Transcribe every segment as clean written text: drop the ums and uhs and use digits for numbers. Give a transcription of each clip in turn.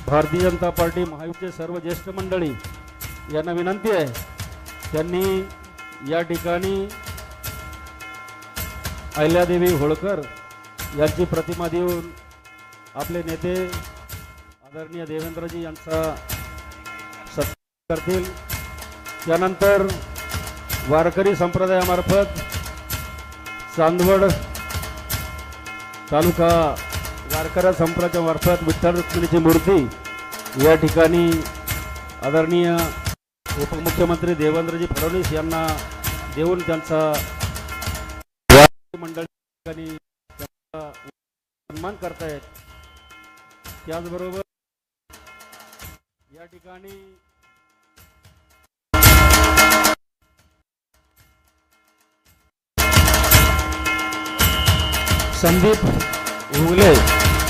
Bharatiya Janata party महायुतीचे सर्व ज्येष्ठ मंडळी यांना विनंती आहे, त्यांनी या ठिकाणी अहिल्यादेवी होळकर यांची प्रतिमा देऊन आपले नेते आदरणीय देवेंद्रजी यांचा सत्कार करतील। त्यानंतर वारकरी संप्रदायामार्फत चांदवड तालुका वारकरी संप्रदायामार्फत विठ्ठल रुक्मिणीची मूर्ती या ठिकाणी आदरणीय उपमुख्यमंत्री देवेंद्रजी फडणवीस यांना देऊन त्यांचा मंडळी सन्मान करतायत। त्याचबरोबर या ठिकाणी संदीप उगले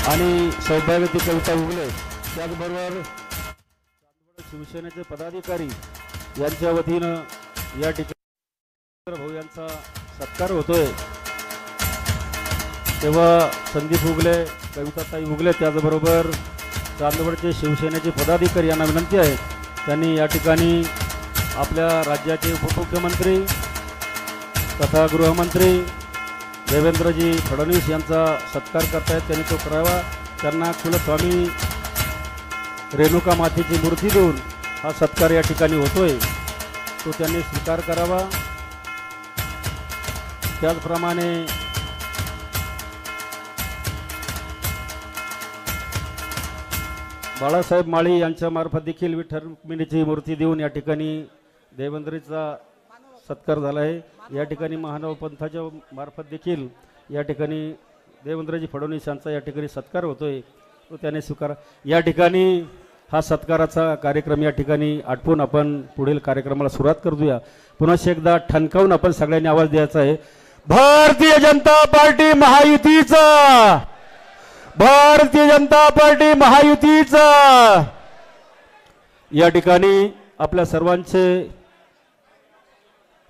आणि सौभाग्यवती कविता उगले, त्याचबरोबर शिवसेनेचे पदाधिकारी यांच्या वतीनं या ठिकाणी भाऊ यांचा सत्कार होतोय। तेव्हा संदीप उगले, कविताताई उगले, त्याचबरोबर चांदवडचे शिवसेनेचे पदाधिकारी यांना विनंती आहे, त्यांनी या ठिकाणी आपल्या राज्याचे उपमुख्यमंत्री तथा गृहमंत्री देवेंद्रजी फडणवीस यांचा सत्कार करतायत, त्यांनी तो करावा। त्यांना कुलस्वामी रेणुका मातेची मूर्ती देऊन हा सत्कार या ठिकाणी होतोय, तो त्यांनी स्वीकार करावा। त्याचप्रमाणे बाळासाहेब माळी यांच्या मार्फत देखील विठ्ठल रुक्मिणीची मूर्ती देऊन या ठिकाणी देवेंद्रचा सत्कार झाला आहे। या ठिकाणी महानव पंथाच्या मार्फत देखील या ठिकाणी देवेंद्रजी फडणवीस यांचा या ठिकाणी सत्कार होतोय, तो त्याने स्वीकार। या ठिकाणी हा सत्काराचा कार्यक्रम या ठिकाणी आटपून आपण पुढील कार्यक्रमाला सुरुवात करूया। पुन्हा एकदा ठणकावून आपण सगळ्यांनी आवाज द्यायचा आहे, भारतीय जनता पार्टी महायुतीचा, भारतीय जनता पार्टी महायुतीचा। या ठिकाणी आपल्या सर्वांचे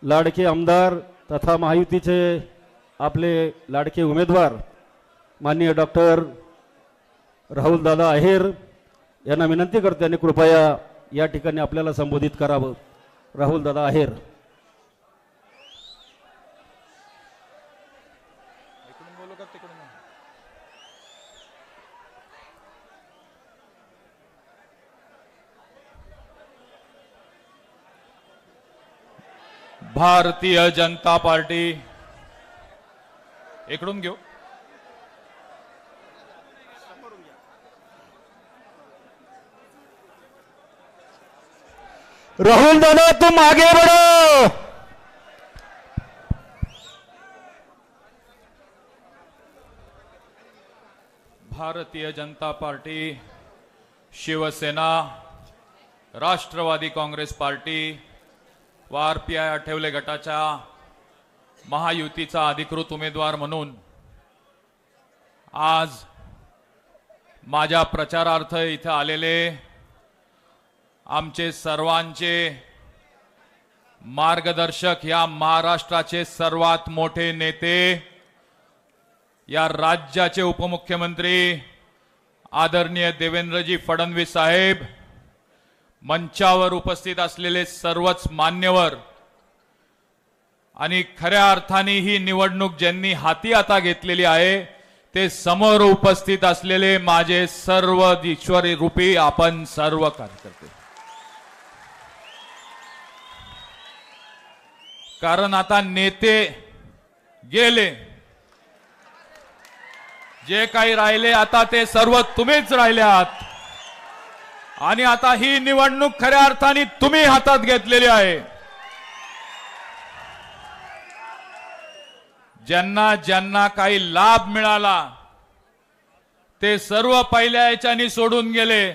लाडके आमदार तथा महायुतीचे आपले लाडके उमेदवार माननीय डॉक्टर राहुल दादा आहेर यांना विनंती करते आणि कृपया या ठिकाणी आपल्याला संबोधित करावं। राहुल दादा आहेर। भारतीय जनता पार्टी इकडून घेऊ। राहुल दादा तुम आगे बढ़ो। भारतीय जनता पार्टी, शिवसेना, राष्ट्रवादी काँग्रेस पार्टी व आरपीआय आठवले गटाच्या महायुतीचा अधिकृत उमेदवार म्हणून आज माझ्या प्रचारार्थ इथे आलेले आमचे सर्वांचे मार्गदर्शक, या महाराष्ट्राचे सर्वात मोठे नेते, या राज्याचे उपमुख्यमंत्री आदरणीय देवेंद्रजी फडणवीस साहेब, मंचावर उपस्थित असलेले सर्वच मान्यवर आणि खऱ्या अर्थाने ही निवडणूक ज्यांनी हाती आता घेतलेली आहे ते समोर उपस्थित असलेले माझे सर्व ईश्वरी रूपी आपण सर्व कार्यकर्ते। कारण आता नेते गेले, जे काही राहिले आता ते सर्व तुम्हीच राहिले आहात आणि आता ही निवडणूक खऱ्या अर्थाने तुम्ही हातात घेतलेली आहे। ज्यांना ज्यांना काही लाभ मिळाला ते सर्व पहिल्या याच्यानी सोडून गेले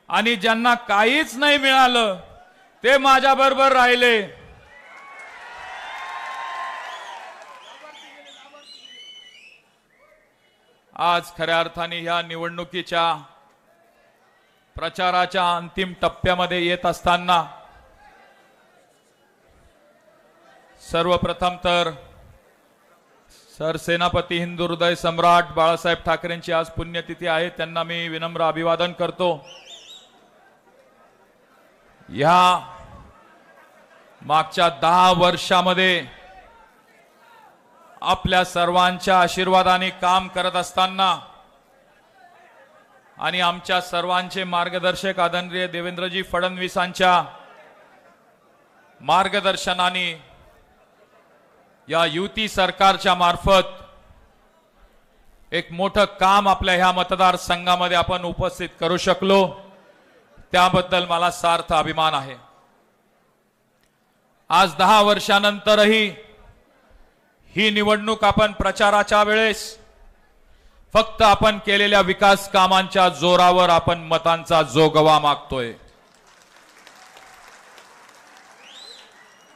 आणि ज्यांना काहीच नाही मिळालं ते माझ्या बरोबर राहिले। आज खऱ्या अर्थाने ह्या निवडणुकीच्या प्रचाराच्या अंतिम टप्प्यामध्ये येत असताना सर्वप्रथम तर सरसेनापती हिंदू हृदय सम्राट बाळासाहेब ठाकरेंची आज पुण्यतिथी आहे. त्यांना मी विनम्र अभिवादन करतो. या मागच्या 10 वर्षामध्ये आपल्या सर्वांच्या आशीर्वादाने काम करत असताना आणि आमच्या सर्वांचे मार्गदर्शक आदरणीय देवेंद्रजी फडणवीसांच्या मार्गदर्शनाने या युती सरकारच्या मार्फत एक मोठं काम आपल्या ह्या मतदारसंघामध्ये आपण उपस्थित करू शकलो, त्याबद्दल मला सार्थ अभिमान आहे. आज 10 वर्षानंतरही ही निवडणूक आपण प्रचाराच्या वेळेस फक्त आपण केलेल्या विकास कामांच्या जोरावर आपण मतांचा जोगवा मागतोय.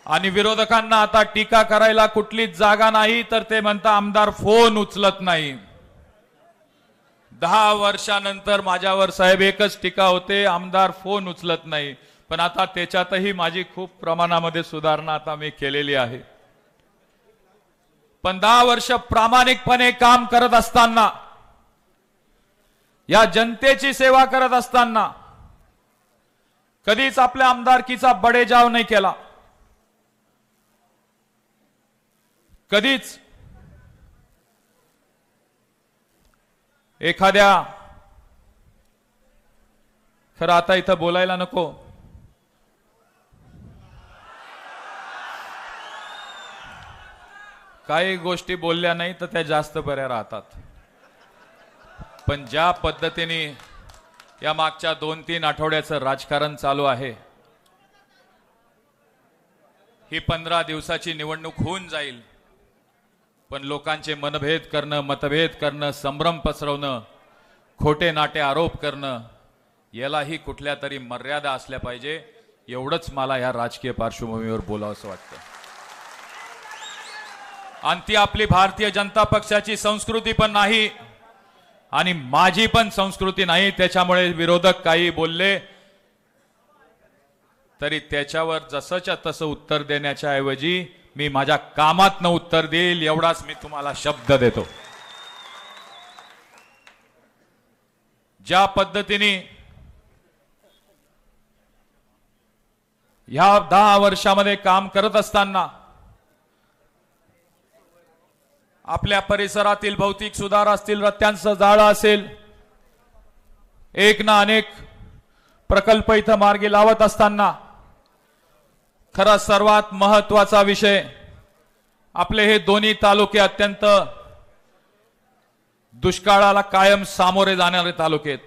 आणि विरोधकांना आता टीका करायला कुठलीच जागा नाही, तर ते म्हणता आमदार फोन उचलत नाही. 10 वर्षानंतर माझ्यावर साहेब एकच टीका होते, आमदार फोन उचलत नाही. पण आता त्याच्यातही माझी खूप प्रमाणामध्ये सुधारणा आता मी केलेली आहे. पण 10 वर्ष प्रामाणिकपणे काम करत असताना, या जनतेची सेवा करत असताना कधीच आपल्या आमदारकीचा बडेजाव नाही केला. कधीच एखाद्या, खरं आता इथं बोलायला नको, काही गोष्टी बोलल्या नाही तर त्या जास्त बऱ्या राहतात. पण ज्या पद्धतीने या मागच्या 2-3 आठवड्याचं राजकारण चालू आहे, ही 15 दिवसाची निवडणूक होऊन जाईल, पण लोकांचे मनभेद करणं, मतभेद करणं, संभ्रम पसरवणं, खोटे नाटे आरोप करणं, यालाही कुठल्या तरी मर्यादा असल्या पाहिजे. एवढंच मला या राजकीय पार्श्वभूमीवर बोलावंसं वाटतं. आणि ती आपली भारतीय जनता पक्षाची संस्कृती पण नाही आणि माझी पण संस्कृती नाही. त्याच्यामुळे विरोधक काही बोलले तरी त्याच्यावर जसंच्या तसं उत्तर देण्याच्या ऐवजी मी माझ्या कामातनं उत्तर देईल, एवढाच मी तुम्हाला शब्द देतो. ज्या पद्धतीने ह्या 10 वर्षामध्ये काम करत असताना आपल्या परिसरातील भौतिक सुधार असतील, रस्त्यांचं जाळं असेल, एक ना अनेक प्रकल्प इथं मार्गी लावत असताना खरा सर्वात महत्वाचा विषय, आपले हे दोन्ही तालुके अत्यंत दुष्काळाला कायम सामोरे जाणारे तालुके आहेत.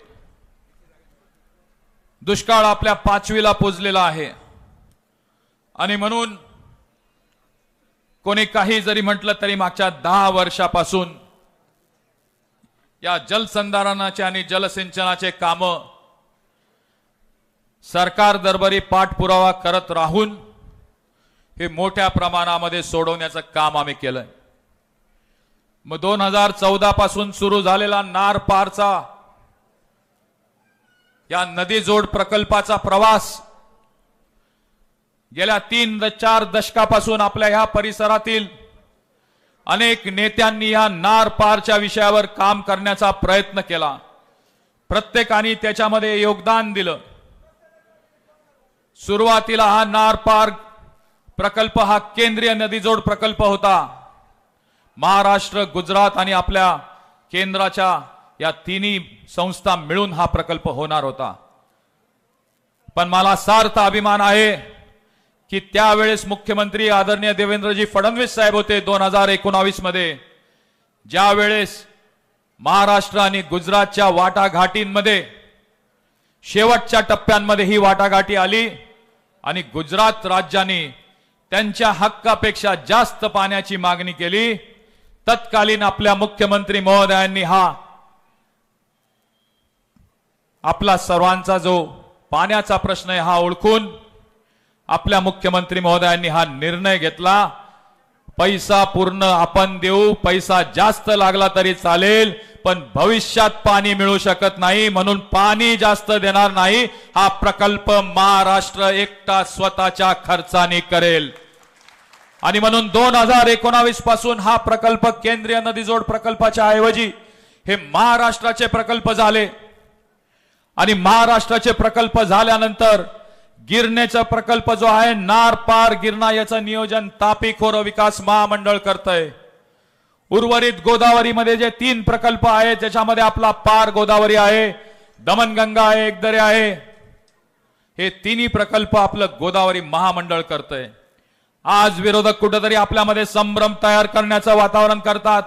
दुष्काळ आपल्या 5वीला पोचलेला आहे आणि म्हणून कोणी काही जरी म्हटलं तरी मागच्या 10 वर्षापासून या जलसंधारणाचे आणि जलसिंचनाचे काम सरकार दरबारी पाठपुरावा करत राहून हे मोठ्या प्रमाणामध्ये सोडवण्याचं काम आम्ही केलंय. मग 2014 पासून सुरू झालेला नार पारचा या नदी जोड प्रकल्पाचा प्रवास गेल्या 3-4 दशकापासून आपल्या ह्या परिसरातील अनेक नेत्यांनी या नार पारच्या विषयावर काम करण्याचा प्रयत्न केला. प्रत्येकाने त्याच्यामध्ये योगदान दिलं. सुरुवातीला हा नार पार प्रकल्प हा केंद्रीय नदीजोड प्रकल्प होता. महाराष्ट्र, गुजरात आणि आपल्या केंद्राच्या या तिन्ही संस्था मिळून हा प्रकल्प होणार होता. पण मला सार्थ अभिमान आहे की त्यावेळेस मुख्यमंत्री आदरणीय देवेंद्रजी फडणवीस साहेब होते. 2019 मध्ये ज्या वेळेस महाराष्ट्र आणि गुजरातच्या वाटाघाटींमध्ये शेवटच्या टप्प्यांमध्ये ही वाटाघाटी आली आणि गुजरात राज्याने त्यांच्या हक्कापेक्षा जास्त पाण्याची मागणी केली. तत्कालीन आपल्या मुख्यमंत्री महोदयांनी हा आपला सर्वांचा जो पाण्याचा प्रश्न आहे हा ओळखून आपल्या मुख्यमंत्री महोदयांनी हा निर्णय घेतला. पैसा पूर्ण आपण देऊ, पैसा जास्त लागला तरी चालेल, पण भविष्यात पाणी मिळू शकत नाही, म्हणून पाणी जास्त देणार नाही. हा प्रकल्प महाराष्ट्र एकटा स्वतःच्या खर्चाने करेल. आणि म्हणून 2019 पासून हा प्रकल्प केंद्रीय नदीजोड प्रकल्पाच्या ऐवजी हे महाराष्ट्राचे प्रकल्प झाले आणि महाराष्ट्राचे प्रकल्प झाल्यानंतर गिरणेचा प्रकल्प जो आहे नार पार गिरणा याचं नियोजन तापी खोरं विकास महामंडळ करतंय। उर्वरित गोदावरीमध्ये जे 3 प्रकल्प आहेत ज्याच्यामध्ये आपला पार गोदावरी आहे, दमनगंगा आहे, एकदरे आहे, हे तिन्ही प्रकल्प आपलं गोदावरी महामंडळ करतंय। आज विरोधक कुठेतरी आपल्यामध्ये संभ्रम तयार करण्याचं वातावरण करतात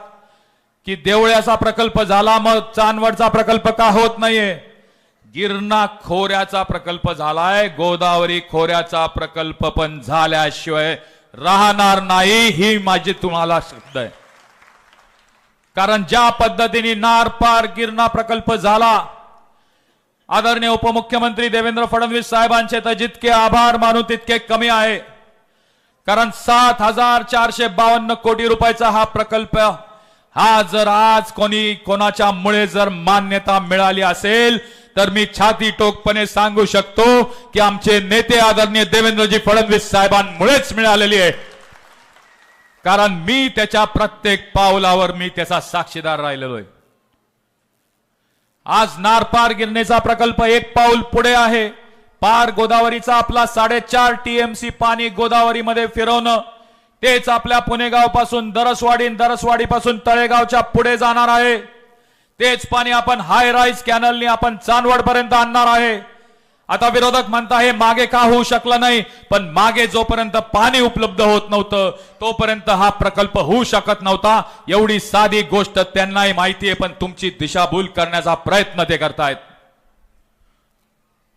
की देवळ्याचा प्रकल्प झाला मग चांदवडचा प्रकल्प का होत नाहीये। गिरणा खोऱ्याचा प्रकल्प झालाय, गोदावरी खोऱ्याचा प्रकल्प पण झाल्याशिवाय राहणार नाही, ही माझी तुम्हाला शब्द आहे। कारण ज्या पद्धतीने नार पार गिरणा प्रकल्प झाला, आदरणीय उपमुख्यमंत्री देवेंद्र फडणवीस साहेबांचे तर जितके आभार मानू तितके कमी आहे। कारण 7,452 कोटी रुपयाचा हा प्रकल्प हा जर आज कोणाच्या मुळे जर मान्यता मिळाली असेल तर मी छाती टोकपणे सांगू शकतो की आमचे नेते आदरणीय देवेंद्रजी फडणवीस साहेबांमुळेच मिळालेली आहे। कारण मी त्याच्या प्रत्येक पावलावर मी त्याचा साक्षीदार राहिलेलो आहे। आज नारपार गिरणेचा प्रकल्प एक पाऊल पुढे आहे। पार गोदावरीचा आपला 4.5 TMC पाणी गोदावरीमध्ये फिरवणं, तेच आपल्या पुणेगाव पासून दरसवाडी पासून तळेगावच्या पुढे जाणार आहे। तेच पाणी आपण हाय राईज कॅनलनी आपण चांदवड पर्यंत आणणार आहे। आता विरोधक म्हणता हे मागे का होऊ शकलं नाही, पण मागे जोपर्यंत पाणी उपलब्ध होत नव्हतं तोपर्यंत हा प्रकल्प होऊ शकत नव्हता। एवढी साधी गोष्ट त्यांनाही माहिती आहे, पण तुमची दिशाभूल करण्याचा प्रयत्न ते करतायत।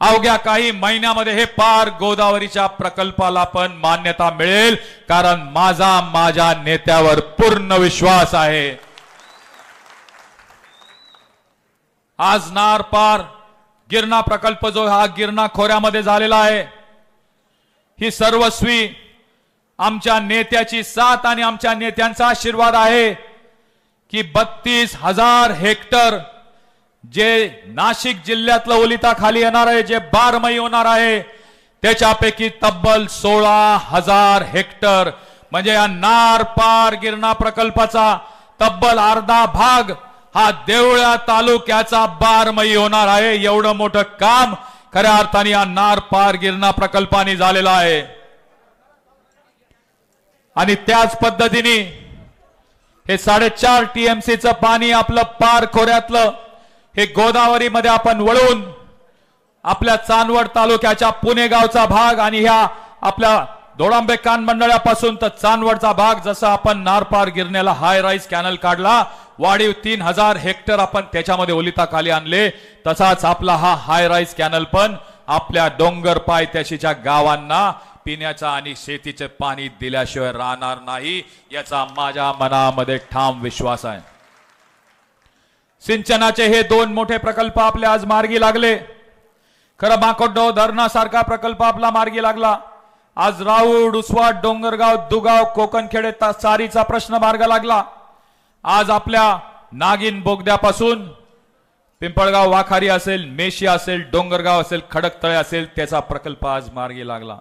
अवघ्या काही महिन्यामध्ये हे पार गोदावरीच्या प्रकल्पाला पण मान्यता मिळेल, कारण माझ्या नेत्यावर पूर्ण विश्वास आहे। आज नार पार गिरणा प्रकल्प जो हा गिरणा खोऱ्यामध्ये झालेला आहे, ही सर्वस्वी आमच्या नेत्याची साथ आणि आमच्या नेत्यांचा आशीर्वाद आहे की 32,000 हेक्टर जे नाशिक जिल्ह्यातलं ओलिता खाली येणार आहे, जे बारमई होणार आहे, त्याच्यापैकी तब्बल 16,000 हेक्टर म्हणजे या नार पार गिरणा प्रकल्पाचा तब्बल अर्धा भाग हा देवळा तालुक्याचा बारमई होणार आहे। एवढं मोठं काम खऱ्या अर्थाने या नार पार गिरणा प्रकल्पाने झालेलं आहे। आणि त्याच पद्धतीने हे 4.5 TMCचं पाणी आपलं पार खोऱ्यातलं हे गोदावरीमध्ये आपण वळून आपल्या चांदवड तालुक्याच्या पुणेगावचा भाग आणि ह्या आपल्या दोडांबे कान मंडळापासून तर चांदवडचा भाग, जसं आपण नारपार गिरण्याला हाय राईज कॅनल काढला, वाढीव 3,000 हेक्टर आपण त्याच्यामध्ये ओलिता खाली आणले, तसाच आपला हा हाय राईज कॅनल पण आपल्या डोंगर पायथ्याशीच्या गावांना पिण्याचा आणि शेतीचे पाणी दिल्याशिवाय राहणार नाही, याचा माझ्या मनामध्ये ठाम विश्वास आहे। सिंचनाचे हे 2 मोठे प्रकल्प आपले आज मार्गी लागले। खरं माकोडो धरणासारखा प्रकल्प आपला मार्गी लागला। आज राऊड, उसवाड, डोंगरगाव, दुगाव, कोकणखेडे चारीचा प्रश्न मार्ग लागला। आज आपल्या नागिन बोगद्यापासून पिंपळगाव वाखारी असेल, मेशी असेल, डोंगरगाव असेल, खडकतळे असेल, त्याचा प्रकल्प आज मार्गी लागला।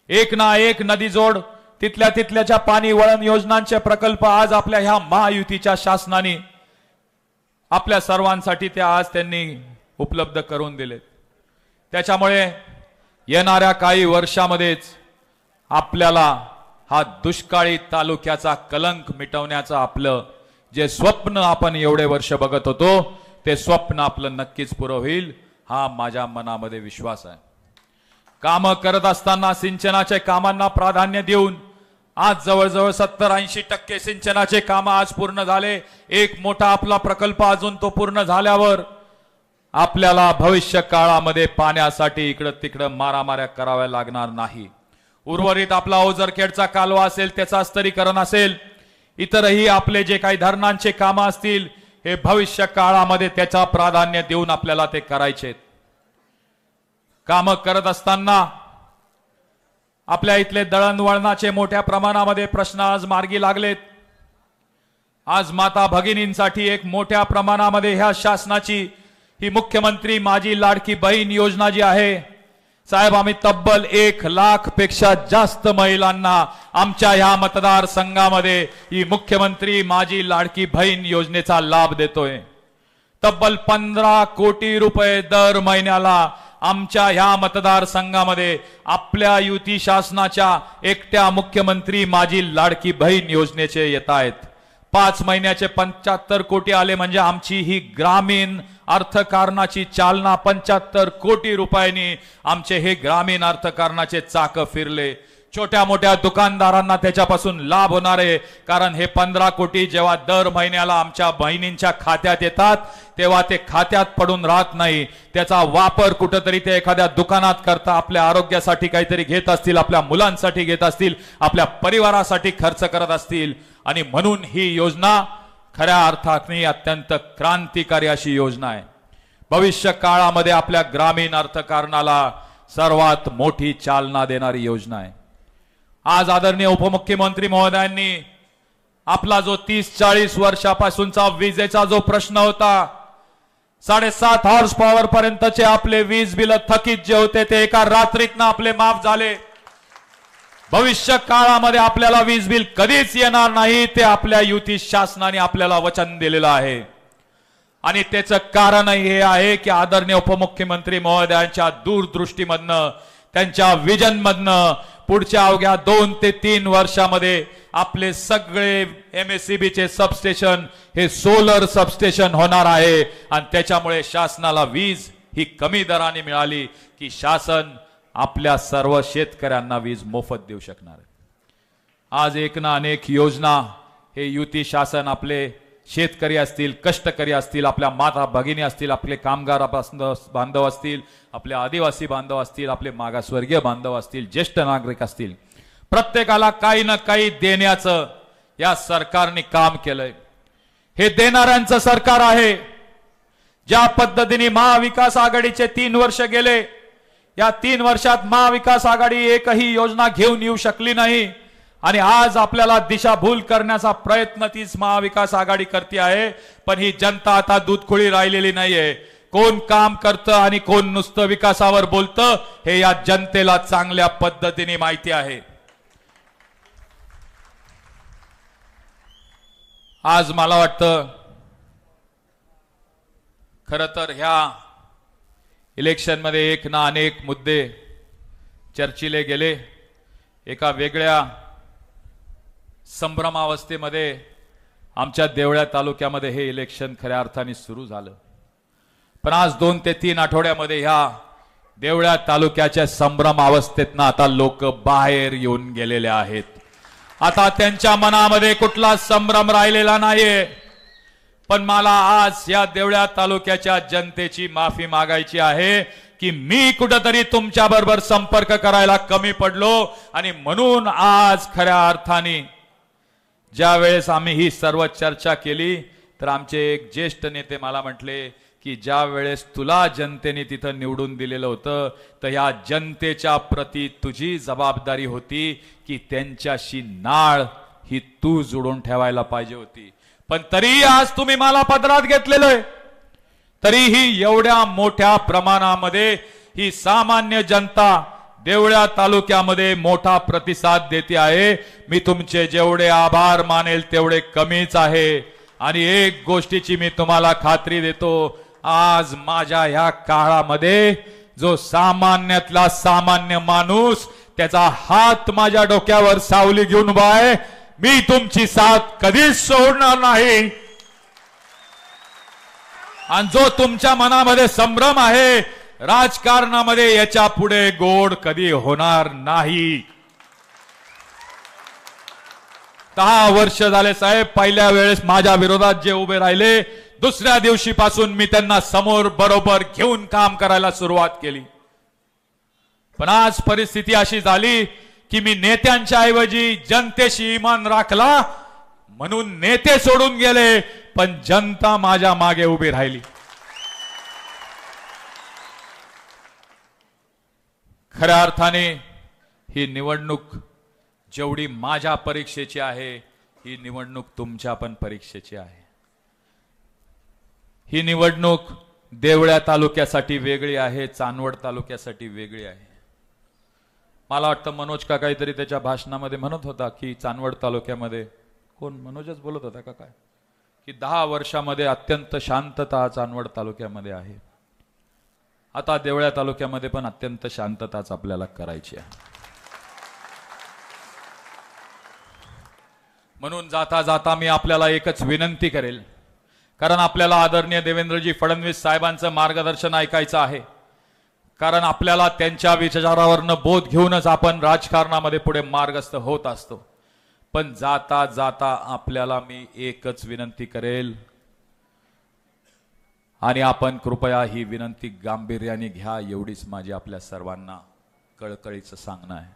एक ना एक नदी जोड तिथल्याच्या पाणी वळण योजनांचे प्रकल्प आज आपल्या ह्या महायुतीच्या शासनाने आपल्या सर्वांसाठी ते आज त्यांनी उपलब्ध करून दिले। त्याच्यामुळे येणाऱ्या काही वर्षामध्येच आपल्याला हा दुष्काळी तालुक्याचा कलंक मिटवण्याचं आपलं जे स्वप्न आपण एवढे वर्ष बघत होतो ते स्वप्न आपलं नक्कीच पुरं होईल, हा माझ्या मनामध्ये विश्वास आहे। कामं करत असताना सिंचनाच्या कामांना प्राधान्य देऊन आज जवळजवळ 70-80% सिंचनाचे काम आज पूर्ण झाले। एक मोठा आपला प्रकल्प अजून तो पूर्ण झाल्यावर आपल्याला भविष्य काळामध्ये पाण्यासाठी इकडं तिकडं मारामाऱ्या कराव्या लागणार नाही। उर्वरित आपला ओझरखेडचा कालवा असेल, त्याचा स्तरीकरण असेल, इतरही आपले जे काही धरणांचे काम असतील, हे भविष्य काळामध्ये त्याचा प्राधान्य देऊन आपल्याला ते करायचे। काम करत असताना आपल्या इथले दळणवळणाचे मोठ्या प्रमाणामध्ये प्रश्न आज मार्गी लागलेत। आज माता भगिनींसाठी एक मोठ्या प्रमाणामध्ये ह्या शासनाची ही मुख्यमंत्री माझी लाडकी बहीण योजना जी आहे, साहेब, आम्ही तब्बल 1,00,000 पेक्षा जास्त महिलांना आमच्या ह्या मतदारसंघामध्ये ही मुख्यमंत्री माझी लाडकी बहीण योजनेचा लाभ देतोय। तब्बल 15 कोटी रुपये दर महिन्याला आमच्या ह्या मतदारसंघामध्ये आपल्या युती शासनाच्या एकट्या मुख्यमंत्री माझी लाडकी बहीण योजनेचे येत आहेत। 5 महिन्याचे 75 कोटी आले म्हणजे आमची ही ग्रामीण अर्थकारणाची चालना 75 कोटी रुपयांनी आमचे हे ग्रामीण अर्थकारणाचे चाक फिरले। छोट्या मोठ्या दुकानदारांना त्याच्यापासून लाभ होणार आहे, कारण हे 15 कोटी जेव्हा दर महिन्याला आमच्या बहिणींच्या खात्यात येतात तेव्हा ते खात्यात पडून राहत नाही, त्याचा वापर कुठेतरी ते एखाद्या दुकानात करता आपल्या आरोग्यासाठी काहीतरी घेत असतील, आपल्या मुलांसाठी घेत असतील, आपल्या परिवारासाठी खर्च करत असतील। आणि म्हणून ही योजना खऱ्या अर्थाने अत्यंत क्रांतिकारी अशी योजना आहे। भविष्य काळामध्ये आपल्या ग्रामीण अर्थकारणाला सर्वात मोठी चालना देणारी योजना आहे। आज आदरणीय उपमुख्यमंत्री महोदयांनी आपला जो 30-40 वर्षापासूनचा विजेचा जो प्रश्न होता, 7.5 हॉर्स पॉवर पर्यंतचे आपले वीज बिल थकीत जे होते ते एका रात्रीतनं आपले माफ झाले। भविष्य काळामध्ये आपल्याला वीज बिल कधीच येणार नाही, ते आपल्या युती शासनाने आपल्याला वचन दिलेलं आहे। आणि त्याचं कारणही हे आहे की आदरणीय उपमुख्यमंत्री महोदयांच्या दूरदृष्टीमधनं, त्यांच्या विजन मधनं पुढच्या अवघ्या 2 ते 3 वर्षामध्ये आपले सगळे MSCB चे सबस्टेशन हे सोलर सबस्टेशन होणार आहे। आणि त्याच्यामुळे शासनाला वीज ही कमी दराने मिळाली की शासन आपल्या सर्व शेतकऱ्यांना वीज मोफत देऊ शकणार आहे। आज एक ना अनेक योजना हे युती शासन आपले शेतकरी असतील, कष्टकरी असतील, आपल्या माता भगिनी असतील, आपले कामगार बांधव असतील, आपले आदिवासी बांधव असतील, आपले मागासवर्गीय बांधव असतील, ज्येष्ठ नागरिक असतील, प्रत्येकाला काही ना काही देण्याचं या सरकारने काम केलंय। हे देणाऱ्यांचं सरकार आहे। ज्या पद्धतीने महाविकास आघाडीचे 3 वर्ष गेले, या 3 वर्षात महाविकास आघाडी एकही योजना घेऊन येऊ शकली नाही आणि आज आपल्याला दिशाभूल करण्याचा प्रयत्न तीच महाविकास आघाडी करते आहे। पण ही जनता आता दूधखोळी राहिलेली नाहीये। कोण काम करतं आणि कोण नुसतं विकासावर बोलतं हे या जनतेला चांगल्या पद्धतीने माहिती आहे। आज मला वाटतं खरं तर ह्या इलेक्शन मध्ये एक ना अनेक मुद्दे चर्चिले गेले। एका वेगळ्या संभ्रमावस्थेमध्ये आमच्या देवळ्या तालुक्यामध्ये हे इलेक्शन खऱ्या अर्थाने सुरू झालं। पण आज 2 ते 3 आठवड्यामध्ये ह्या देवळ्या तालुक्याच्या संभ्रम अवस्थेतनं आता लोक बाहेर येऊन गेलेले आहेत। आता त्यांच्या मनामध्ये कुठला संभ्रम राहिलेला नाहीये। पण मला आज या देवळ्या तालुक्याच्या जनतेची माफी मागायची आहे की मी कुठेतरी तुमच्या बरोबर संपर्क करायला कमी पडलो। आणि म्हणून आज खऱ्या अर्थाने ज्या वेळेस आम्ही ही सर्व चर्चा केली तर आमचे एक ज्येष्ठ नेते मला म्हटले की ज्या वेळेस तुला जनतेने तिथं निवडून दिलेलं होतं तर या जनतेच्या प्रती तुझी जबाबदारी होती की त्यांच्याशी नाळ ही तू जोडून ठेवायला पाहिजे होती। पण तरीही आज तुम्ही मला पदरात घेतलेलं आहे, तरीही एवढ्या मोठ्या प्रमाणामध्ये ही सामान्य जनता देवळ्या तालुक्यामध्ये मोठा प्रतिसाद देते आहे। मी तुमचे जेवढे आभार मानेल तेवढे कमीच आहे। आणि एक गोष्टीची मी तुम्हाला खात्री देतो, आज माझ्या ह्या काळामध्ये जो सामान्यातला सामान्य माणूस त्याचा हात माझ्या डोक्यावर सावली घेऊन उभा आहे, मी तुमची साथ कधीच सोडणार नाही। आणि जो तुमच्या मनामध्ये संभ्रम आहे राजकारणामध्ये, याच्या पुढे गोड कधी होणार नाही। 10 वर्ष झाले साहेब, पहिल्या वेळेस माझ्या विरोधात जे उभे राहिले, दुसऱ्या दिवशीपासून मी त्यांना समोर बरोबर घेऊन काम करायला सुरुवात केली। पण आज परिस्थिती अशी झाली की मी नेत्यांच्या ऐवजी जनतेशी इमान राखला म्हणून नेते सोडून गेले, पण जनता माझ्या मागे उभी राहिली। खऱ्या अर्थाने ही निवडणूक जेवढी माझ्या परीक्षेची आहे, ही निवडणूक तुमच्या पण परीक्षेची आहे। ही निवडणूक देवळ्या तालुक्यासाठी वेगळी आहे, चांदवड तालुक्यासाठी वेगळी आहे। मला वाटतं मनोज का काहीतरी त्याच्या भाषणामध्ये म्हणत होता की चांदवड तालुक्यामध्ये, कोण मनोजच बोलत होता का काय, की 10 वर्षामध्ये अत्यंत शांतता चांदवड तालुक्यामध्ये आहे. आता देवळ्या तालुक्यामध्ये पण अत्यंत शांतताच आपल्याला करायची आहे. म्हणून जाता जाता मी आपल्याला एकच विनंती करेल, कारण आपल्याला आदरणीय देवेंद्रजी फडणवीस साहेबांचं मार्गदर्शन ऐकायचं आहे. कारण आपल्याला त्यांच्या विचारावरनं बोध घेऊनच आपण राजकारणामध्ये पुढे मार्गस्थ होत असतो. पण जाता जाता आपल्याला मी एकच विनंती करेल, आणि आपण कृपया ही विनंती गांभीर्याने घ्या, एवढीच माझी आपल्या सर्वांना कळकळीचं सांगणं आहे.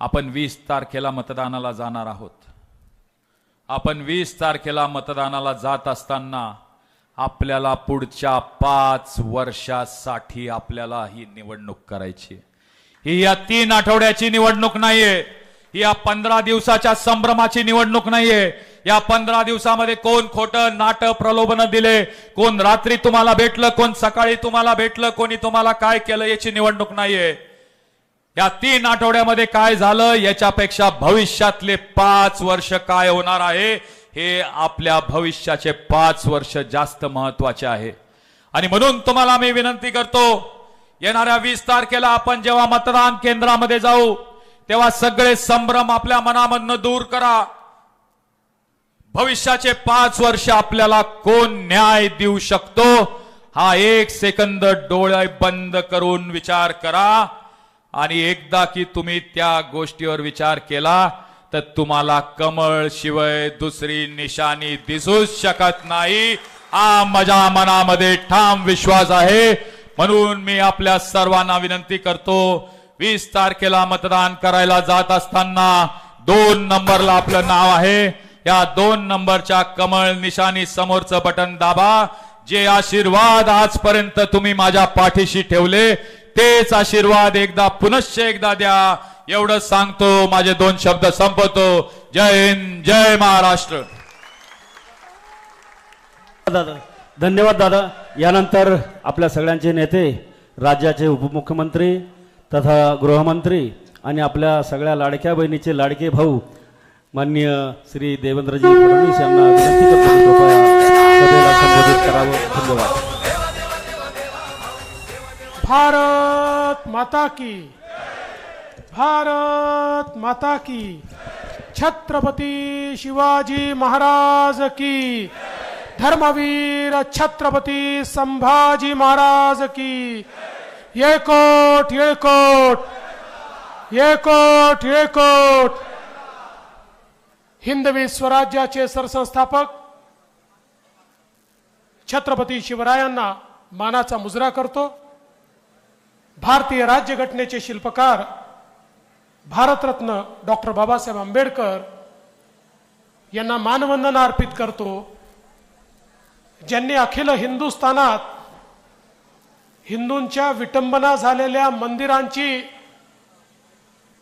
आपण 20 तारखेला मतदानाला जाणार आहोत. आपण 20 तारखेला मतदानाला जात असताना आपल्याला पुढच्या 5 वर्षासाठी आपल्याला ही निवडणूक करायची. ही या 3 आठवड्याची निवडणूक नाहीये, ही या 15 दिवसाच्या संभ्रमाची निवडणूक नाहीये. या 15 दिवसामध्ये कोण खोटं नाटक प्रलोभन दिले, कोण रात्री तुम्हाला भेटलं, कोण सकाळी तुम्हाला भेटलं, कोणी तुम्हाला काय केलं, याची निवडणूक नाहीये. या 3 आठवड्यामध्ये काय झालं याच्यापेक्षा भविष्यातले 5 वर्ष काय होणार आहे, हे आपल्या भविष्याचे 5 वर्ष जास्त महत्वाचे आहे. आणि म्हणून तुम्हाला मी विनंती करतो, येणाऱ्या 20 तारखेला आपण जेव्हा मतदान केंद्रामध्ये जाऊ तेव्हा सगळे संभ्रम आपल्या मनामधनं दूर करा. भविष्याचे 5 वर्ष आपल्याला कोण न्याय देऊ शकतो, हा 1 सेकंद डोळे बंद करून विचार करा. आणि एकदा की तुम्ही त्या गोष्टीवर विचार केला तर तुम्हाला कमळ शिवाय दुसरी निशाणी दिसूच शकत नाही, हा माझ्या मनामध्ये ठाम विश्वास आहे. म्हणून मी आपल्या सर्वांना विनंती करतो, 20 तारखेला मतदान करायला जात असताना 2 नंबरला आपलं नाव आहे. या 2 नंबरच्या कमळ निशाणी समोरचं बटन दाबा. जे आशीर्वाद आजपर्यंत तुम्ही माझ्या पाठीशी ठेवले तेच आशीर्वाद एकदा पुनश्च एकदा द्या, एवढं सांगतो. माझे 2 शब्द संपवतो. जय हिंद, जय महाराष्ट्र. दादा धन्यवाद दादा. यानंतर आपल्या सगळ्यांचे नेते, राज्याचे उपमुख्यमंत्री तथा गृहमंत्री आणि आपल्या सगळ्या लाडक्या बहिणीचे लाडके भाऊ माननीय श्री देवेंद्रजी फडणवीस यांना विनंती करतो, कृपया सभेला संबोधित करावं. धन्यवाद. भारत माता की, भारत माता की, छत्रपती शिवाजी महाराज की, धर्मवीर छत्रपती संभाजी महाराज की. येळकोट येळकोट, येळकोट येळकोट. हिंदवी स्वराज्याचे सरसंस्थापक छत्रपती शिवरायांना मानाचा मुजरा करतो. भारतीय राज्यघटनेचे शिल्पकार भारतरत्न डॉक्टर बाबासाहेब आंबेडकर यांना मानवंदना अर्पित करतो, ज्यांनी अखिल हिंदुस्थानात हिंदूंच्या विटंबना झालेल्या मंदिरांची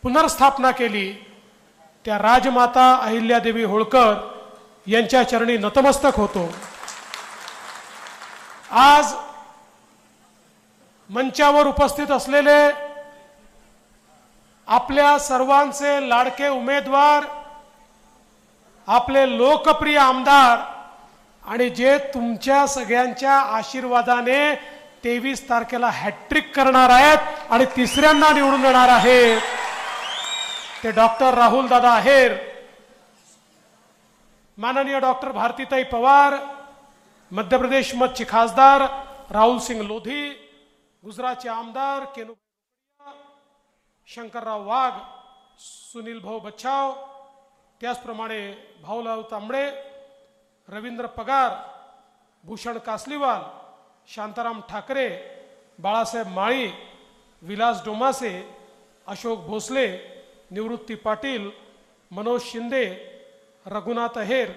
पुनर्स्थापना केली. त्या राजमाता अहिल्यादेवी होळकर यांच्या चरणी नतमस्तक होतो. आज मंचावर उपस्थित असलेले आपल्या सर्वांचे लाडके उमेदवार, आपले लोकप्रिय आमदार, आणि जे तुमच्या सगळ्यांच्या आशीर्वादाने 23 तारखेला हॅट्रिक करणार आहेत आणि 3ऱ्यांदा निवडून येणार आहेत, ते डॉक्टर राहुल दादा आहेर, माननीय डॉक्टर भारतीताई पवार, मध्य प्रदेश मधचे खासदार राहुल सिंग लोधी, गुजरातचे आमदार केनू शंकरराव वाघ, सुनील भाऊ बच्छाव, त्याचप्रमाणे भाऊलाल तांबडे, रवींद्र पगार, भूषण कासलीवाल, शांताराम ठाकरे, बाळासाहेब माळी, विलास डोमासे, अशोक भोसले, निवृत्ती पाटील, मनोज शिंदे, रघुनाथ अहेर,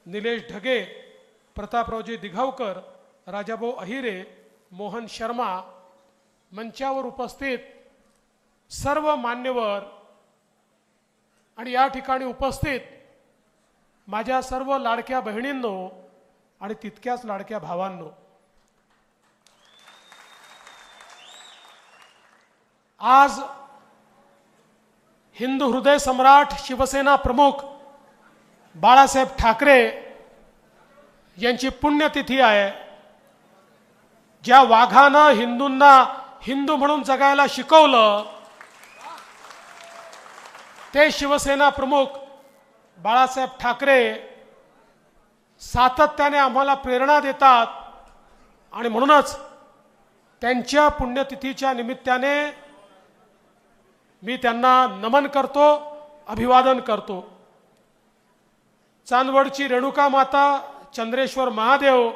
निलेश ढगे, प्रतापरावजी दिघावकर, राजाभाऊ अहिरे, मोहन शर्मा, मंचावर उपस्थित सर्व मान्यवर आणि या ठिकाणी उपस्थित माझ्या सर्व लाडक्या बहिणींनो आणि तितक्याच लाडक्या भावांनो, आज हिंदू हृदय सम्राट शिवसेना प्रमुख बाळासाहेब ठाकरे यांची पुण्यतिथी आहे. ज्या वाघानं हिंदूंना हिंदू म्हणून जगायला शिकवलं ते शिवसेना प्रमुख बाळासाहेब ठाकरे सातत्याने आम्हाला प्रेरणा देतात आणि म्हणूनच त्यांच्या पुण्यतिथीच्या निमित्ताने मी त्यांना नमन करतो, अभिवादन करतो. चांदवडची रेणुका माता, चंद्रेश्वर महादेव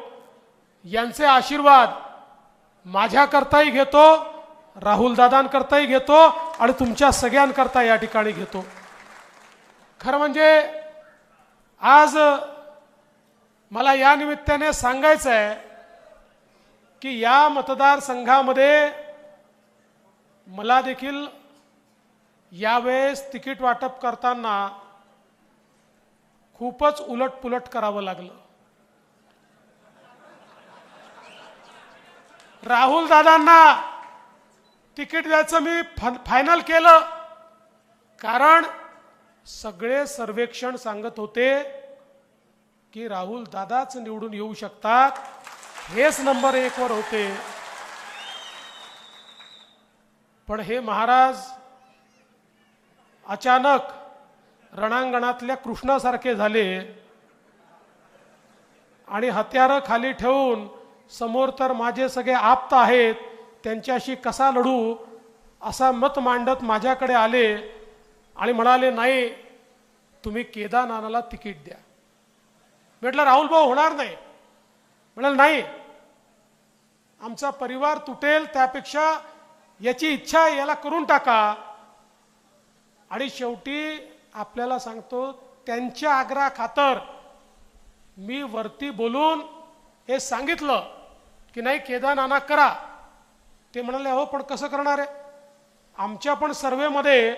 यांचे आशीर्वाद माझ्याकरताही घेतो, राहुल दादांकरताही घेतो आणि तुमच्या सगळ्यांकरता या ठिकाणी घेतो. खरं म्हणजे आज मला या निमित्ताने सांगायचं आहे की या मतदारसंघामध्ये मला देखील यावेळेस तिकीट वाटप करताना खूपच उलटपुलट करावं लागलं. राहुल दादांना तिकीट द्यायचं मी फायनल केलं, कारण सगळे सर्वेक्षण सांगत होते की राहुल दादाच निवडून येऊ शकतात, हेच नंबर 1 वर होते. पण हे महाराज अचानक रणांगणातल्या कृष्णासारखे झाले आणि हत्यारं खाली ठेवून समोर तर माझे सगळे आप्त आहेत, त्यांच्याशी कसा लढू असा मत मांडत माझ्याकडे आले आणि म्हणाले, नाही तुम्ही केदारनाथाला तिकीट द्या. म्हटलं राहुल भाऊ होणार नाही. म्हणाल नाही, आमचा परिवार तुटेल, त्यापेक्षा याची इच्छा आहे याला करून टाका. आणि शेवटी आपल्याला सांगतो, त्यांच्या आग्रहा खातर मी वरती बोलून हे सांगितलं की नाही केदारनाथ करा. ते म्हणाले अहो पण कसं करणार आहे, आमच्या पण सर्वेमध्ये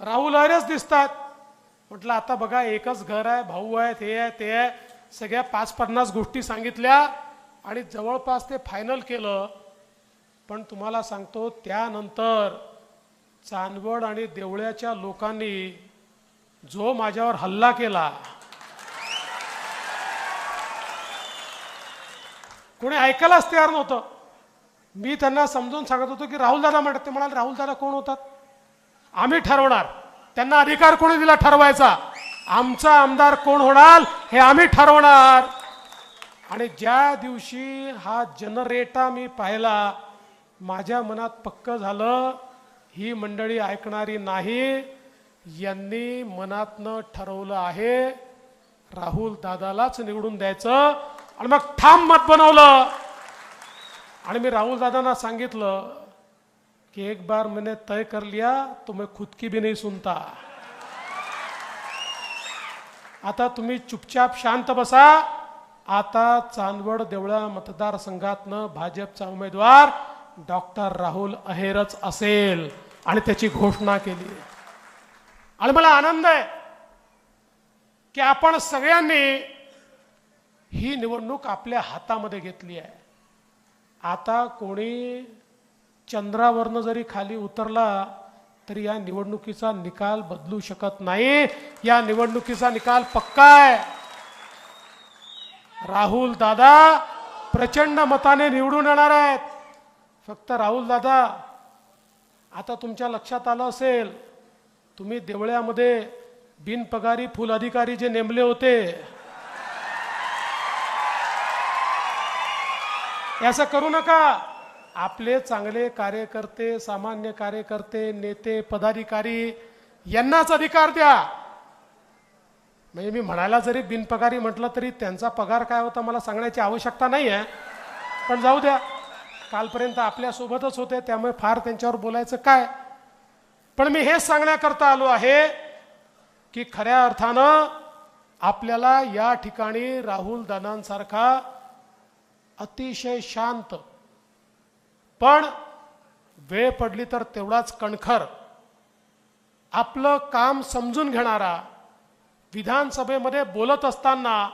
राहुल अहिरेच दिसतात. म्हटलं आता बघा, एकच घर आहे, भाऊ आहेत, हे आहे ते आहे, सगळ्या 50-50 गोष्टी सांगितल्या आणि जवळपास ते फायनल केलं. पण तुम्हाला सांगतो, त्यानंतर चांदवड आणि देवळ्याच्या लोकांनी जो माझ्यावर हल्ला केला, कोणी ऐकायलाच तयार नव्हतं. मी त्यांना समजून सांगत होतो की राहुल दादा म्हणतात. ते म्हणाले राहुल दादा कोण होतात, आम्ही ठरवणार. त्यांना अधिकार कोणी दिला ठरवायचा, आमचा आमदार कोण होणार हे आम्ही ठरवणार. आणि ज्या दिवशी हा जनरेटा मी पाहिला, माझ्या मनात पक्क झालं ही मंडळी ऐकणारी नाही. यांनी मनातनं ठरवलं आहे राहुल दादालाच निवडून द्यायचं आणि मग ठाम मत बनवलं. आणि मी राहुल दादांना सांगितलं कि एक बार मैंने तय कर लिया तो मैं खुद की भी नहीं सुनता. आता तुम्ही चुपचाप शांत बसा. आता चांदवड देवळा मतदारसंघातनं भाजपचा उमेदवार डॉक्टर राहुल अहिरच असेल आणि त्याची घोषणा केली. आणि मला आनंद आहे की आपण सगळ्यांनी ही निवडणूक आपल्या हातामध्ये घेतली आहे. आता कोणी चंद्रावरनं जरी खाली उतरला तरी या निवडणुकीचा निकाल बदलू शकत नाही. या निवडणुकीचा निकाल पक्का आहे. राहुल दादा प्रचंड मताने निवडून येणार आहेत. फक्त राहुल दादा, आता तुमच्या लक्षात आलं असेल, तुम्ही देवळ्यामध्ये बिनपगारी फुल अधिकारी जे नेमले होते, असं करू नका. आपले चांगले कार्यकर्ते, सामान्य कार्यकर्ते, नेते, पदाधिकारी यांनाच अधिकार द्या. म्हणजे मी म्हणायला जरी बिनपगारी म्हटलं तरी त्यांचा पगार काय होता मला सांगण्याची आवश्यकता नाही आहे. पण जाऊ द्या, कालपर्यंत आपल्यासोबतच होते, त्यामुळे फार त्यांच्यावर बोलायचं काय. पण मी हेच सांगण्याकरता आलो आहे की खऱ्या अर्थानं आपल्याला या ठिकाणी राहुल दादांसारखा अतिशय शांत, पण वेळ पडली तर तेवढाच कणखर, आपलं काम समजून घेणारा, विधानसभेमध्ये बोलत असताना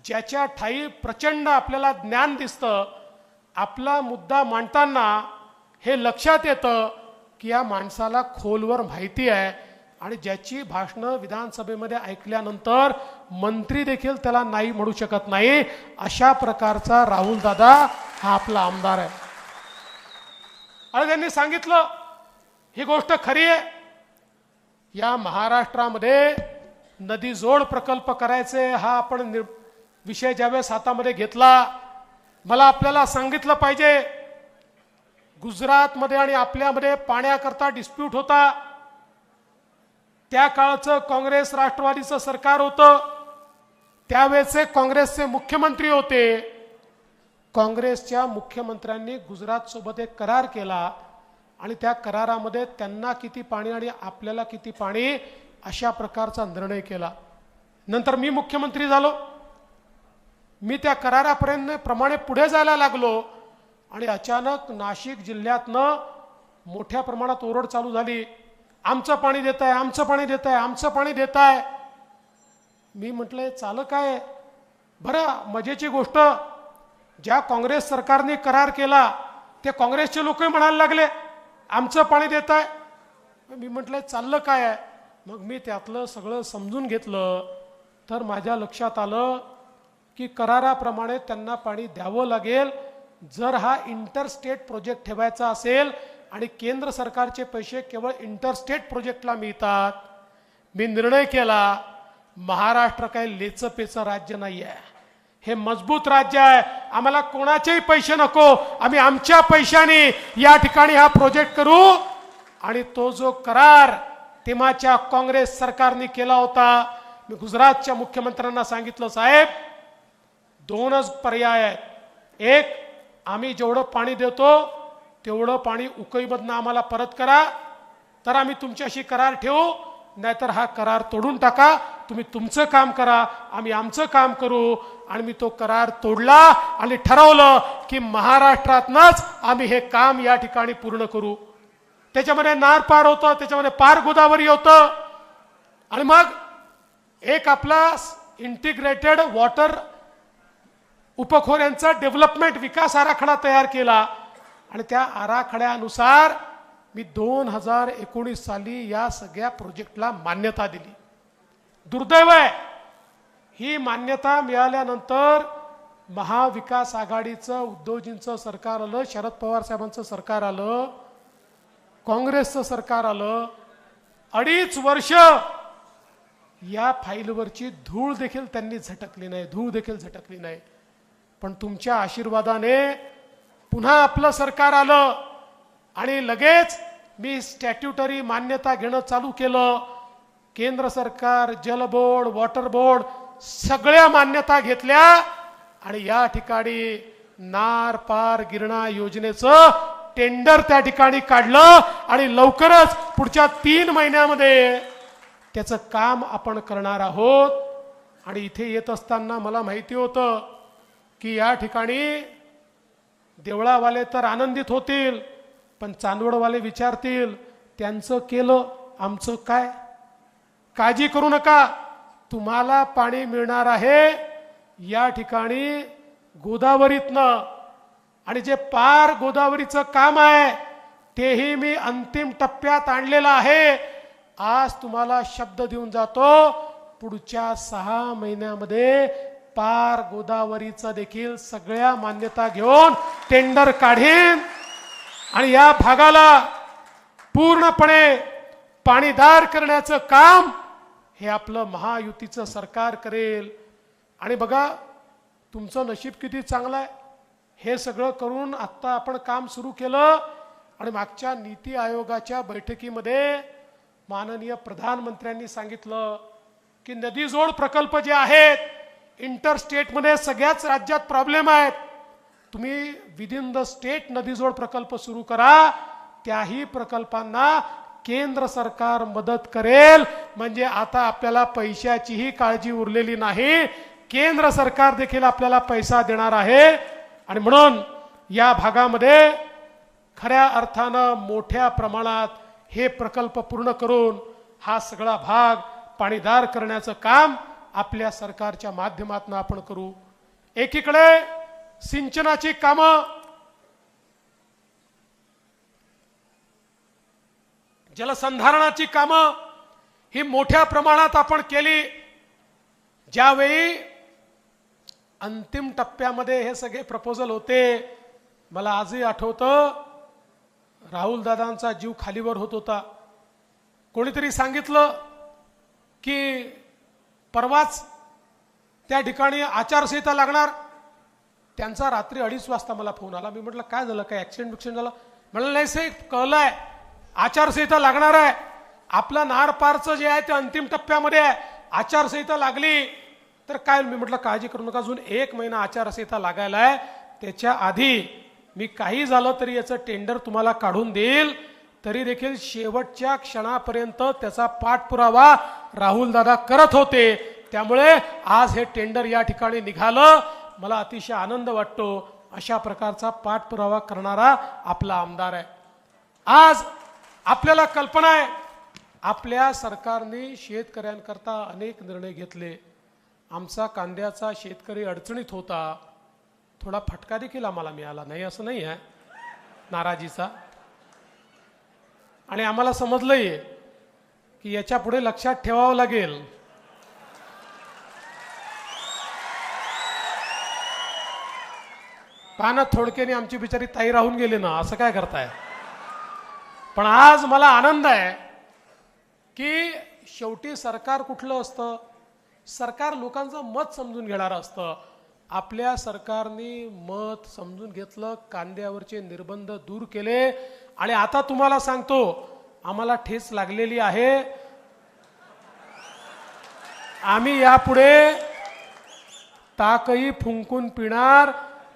ज्याच्या ठाई प्रचंड आपल्याला ज्ञान दिसतं, आपला मुद्दा मांडताना हे लक्षात येतं की या माणसाला खोलवर माहिती आहे आणि ज्याची भाषणं विधानसभेमध्ये ऐकल्यानंतर मंत्री देखील त्याला नाही म्हणू शकत नाही, अशा प्रकारचा राहुल दादा हा आपला आमदार आहे. आणि त्यांनी सांगितलं ही गोष्ट खरी आहे, या महाराष्ट्रामध्ये नदी जोड प्रकल्प करायचे हा आपण विषय ज्यावेळेस हातामध्ये घेतला, मला आपल्याला सांगितलं पाहिजे, गुजरातमध्ये आणि आपल्यामध्ये पाण्याकरता डिस्प्यूट होता. त्या काळचं काँग्रेस राष्ट्रवादीचं सरकार होतं, त्यावेळेचे काँग्रेसचे मुख्यमंत्री होते. काँग्रेसच्या मुख्यमंत्र्यांनी गुजरात सोबत एक करार केला आणि त्या करारामध्ये त्यांना किती पाणी आणि आपल्याला किती पाणी अशा प्रकारचा निर्णय केला. नंतर मी मुख्यमंत्री झालो, मी त्या कराराप्रमाणे पुढे जायला लागलो आणि अचानक नाशिक जिल्ह्यातनं मोठ्या प्रमाणात ओरड चालू झाली, आमचं पाणी देत आहे, आमचं पाणी देत आहे, आमचं पाणी देत आहे. मी म्हटलं चालं काय बरं. मजेची गोष्ट, ज्या काँग्रेस सरकारने करार केला ते काँग्रेसचे लोकही म्हणायला लागले आमचं पाणी देत आहे. मी म्हटलं चाललं काय आहे. मग मी त्यातलं सगळं समजून घेतलं तर माझ्या लक्षात आलं की कराराप्रमाणे त्यांना पाणी द्यावं लागेल. जर हा इंटरस्टेट प्रोजेक्ट ठेवायचा असेल आणि केंद्र सरकारचे पैसे केवळ इंटरस्टेट प्रोजेक्टला मिळतात. मी निर्णय केला, महाराष्ट्र काही लेचपेचं राज्य नाही आहे, हे मजबूत राज्य आहे, आम्हाला कोणाचेही पैसे नको, आम्ही आमच्या पैशाने या ठिकाणी हा प्रोजेक्ट करू. आणि तो जो करार तेव्हाच्या काँग्रेस सरकारने केला होता, मी गुजरातच्या मुख्यमंत्र्यांना सांगितलं साहेब दोनच पर्याय आहेत, एक आम्ही जेवढं पाणी देतो तेवढं पाणी उकईमधनं आम्हाला परत करा तर आम्ही तुमच्याशी करार ठेवू, नाहीतर हा करार तोडून टाका, तुम्ही तुमचं काम करा, आम्ही आमचं काम करू. आणि मी तो करार तोडला आणि ठरवलं की महाराष्ट्रातनंच आम्ही हे काम या ठिकाणी पूर्ण करू. त्याच्यामध्ये नार पार होतं, त्याच्यामध्ये पार गोदावरी होतं. आणि मग एक आपला इंटिग्रेटेड वॉटर उपखोऱ्यांचा डेव्हलपमेंट विकास आराखडा तयार केला आणि त्या आराखड्यानुसार मी 2019 साली या सगळ्या प्रोजेक्टला मान्यता दिली. दुर्दैव आहे, ही मान्यता मिळाल्यानंतर महाविकास आघाडीचं उद्धवजींचं सरकार आलं, शरद पवार साहेबांचं सरकार आलं, काँग्रेसचं सरकार आलं. 2.5 वर्ष या फाईलवरची धूळ देखील त्यांनी झटकली नाही, धूळ देखील झटकली नाही. पण तुमच्या आशीर्वादाने पुन्हा आपलं सरकार आलं आणि लगेच मी स्टॅट्युटरी मान्यता घेणं चालू केलं. केंद्र सरकार, जल बोर्ड, वॉटर बोर्ड सगळ्या मान्यता घेतल्या आणि या ठिकाणी नार पार गिरणा योजनेचं टेंडर त्या ठिकाणी काढलं आणि लवकरच पुढच्या 3 महिन्यामध्ये त्याचं काम आपण करणार आहोत. आणि इथे येत असताना मला माहिती होतं की या ठिकाणी देवळावाले तर आनंदित होतील, पण चांदवडवाले विचारतील त्यांचं केलं आमचं काय. काळजी करू नका, तुम्हाला पाणी मिळणार आहे या ठिकाणी गोदावरीतनं. आणि जे पार गोदावरीचं काम आहे तेही मी अंतिम टप्प्यात आणलेलं आहे. आज तुम्हाला शब्द देऊन जातो, पुढच्या 6 महिन्यामध्ये पार गोदावरीचा देखील सगळ्या मान्यता घेऊन टेंडर काढीन आणि या भागाला पूर्णपणे पाणीदार करण्याचं काम हे आपलं महायुतीचं सरकार करेल. आणि बघा तुमचं नशीब किती चांगलं आहे, हे सगळं करून आत्ता आपण काम सुरू केलं. आणि मागच्या नीती आयोगाच्या बैठकीमध्ये माननीय प्रधानमंत्र्यांनी सांगितलं की नदी जोड प्रकल्प जे आहेत इंटरस्टेटमध्ये सगळ्याच राज्यात प्रॉब्लेम आहेत, तुम्ही विदिन द स्टेट नदी जोड प्रकल्प सुरू करा. त्याही प्रकल्पांना केंद्र सरकार मदत करेल. म्हणजे आता आपल्याला पैशाचीही काळजी उरलेली नाही, केंद्र सरकार देखील आपल्याला पैसा देणार आहे. आणि म्हणून या भागामध्ये खऱ्या अर्थानं मोठ्या प्रमाणात हे प्रकल्प पूर्ण करून हा सगळा भाग पाणीदार करण्याचं काम आपल्या सरकारच्या माध्यमातून आपण करू. एकीकडे सिंचनाची कामं, जलसंधारणाची कामं ही मोठ्या प्रमाणात आपण केली. ज्यावेळी अंतिम टप्प्यामध्ये हे सगळे प्रपोजल होते, मला आजही आठवतं राहुल दादांचा जीव खालीवर होत होता. कोणीतरी सांगितलं की परवाच त्या ठिकाणी आचारसंहिता लागणार. त्यांचा रात्री 2:30 वाजता मला फोन आला. मी म्हटलं काय झालं, काय ऍक्सिडेंट बिक्सिडेंट झालं? म्हणलं नाही साहेब, कळलंय आचारसंहिता लागणार आहे. आपलं नार पारचं जे आहे ते अंतिम टप्प्यामध्ये आहे. आचारसंहिता लागली तर काय? मी म्हटलं काळजी करू नका, अजून 1 महिना आचारसंहिता लागायला आहे. त्याच्या आधी मी काही झालं तरी याचं टेंडर तुम्हाला काढून देईल. तरी देखील शेवटच्या क्षणापर्यंत त्याचा पाठपुरावा राहुल दादा करत होते. त्यामुळे आज हे टेंडर या ठिकाणी निघालं. मला अतिशय आनंद वाटतो. अशा प्रकारचा पाठपुरावा करणारा आपला आमदार आहे. आज आपल्याला कल्पना आहे, आपल्या सरकारने शेतकऱ्यांकरता अनेक निर्णय घेतले. आमचा कांद्याचा शेतकरी अडचणीत होता, थोडा फटका देखील आम्हाला मिळाला नाही असं नाही आहे, नाराजीचा. आणि आम्हाला समजलंय की याच्या पुढे लक्षात ठेवावं लागेल. पानं थोडक्याने आमची बिचारी ताई राहून गेली ना, असं काय करताय? पण आज मला आनंद आहे की शेवटी सरकार कुठलं असतं? सरकार लोकांचं मत समजून घेणारं असतं. आपल्या सरकारने मत समजून घेतलं, कांद्यावरचे निर्बंध दूर केले. आणि आता तुम्हाला सांगतो, आम्हाला ठेच लागलेली आहे. आम्ही यापुढे ताकही फुंकून पिणार.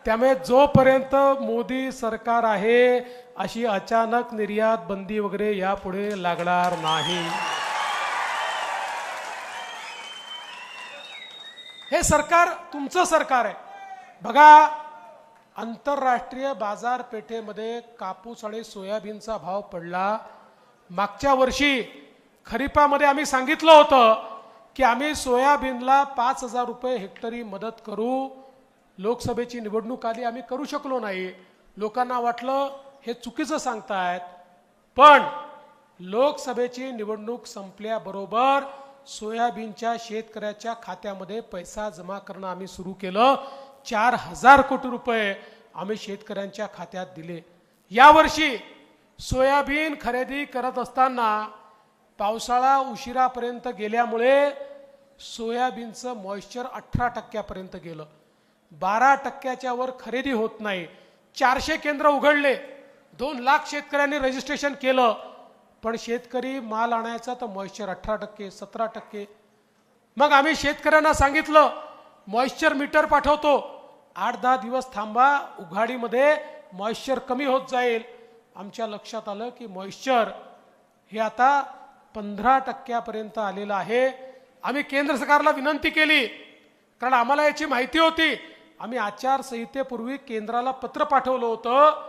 त्यामुळे जोपर्यंत मोदी सरकार आहे अशी अचानक निर्यात बंदी वगैरे यापुढे लागणार नाही. हे सरकार तुमचं सरकार आहे. बघा, आंतरराष्ट्रीय बाजारपेठेमध्ये कापूस आणि सोयाबीनचा भाव पडला. मागच्या वर्षी खरीपामध्ये आम्ही सांगितलं होतं की आम्ही सोयाबीनला 5,000 रुपये हेक्टरी मदत करू. लोकसभेची निवडणूक आली, आम्ही करू शकलो नाही. लोकांना वाटलं हे चुकीचं सांगतायत. पण लोकसभेची निवडणूक संपल्याबरोबर सोयाबीनच्या शेतकऱ्याच्या खात्यामध्ये पैसा जमा करणं आम्ही सुरू केलं. 4,000 कोटी रुपये आम्ही शेतकऱ्यांच्या खात्यात दिले. यावर्षी सोयाबीन खरेदी करत असताना पावसाळा उशिरापर्यंत गेल्यामुळे सोयाबीनचं मॉइश्चर 18% गेलं. 12% वर खरेदी होत नाही. 400 केंद्र उघडले, 2 लाख शेतकऱ्यांनी रजिस्ट्रेशन केलं. पण शेतकरी माल आणायचा तर मॉइश्चर 18%, 17%. मग आम्ही शेतकऱ्यांना सांगितलं मॉइश्चर मीटर पाठवतो, 8-10 दिवस थांबा, उघाडीमध्ये मॉइश्चर कमी होत जाईल. आमच्या लक्षात आलं की मॉइश्चर हे आता 15% आलेलं आहे. आम्ही केंद्र सरकारला विनंती केली, कारण आम्हाला याची माहिती होती. आम्ही आचारसंहितेपूर्वी केंद्राला पत्र पाठवलं होतं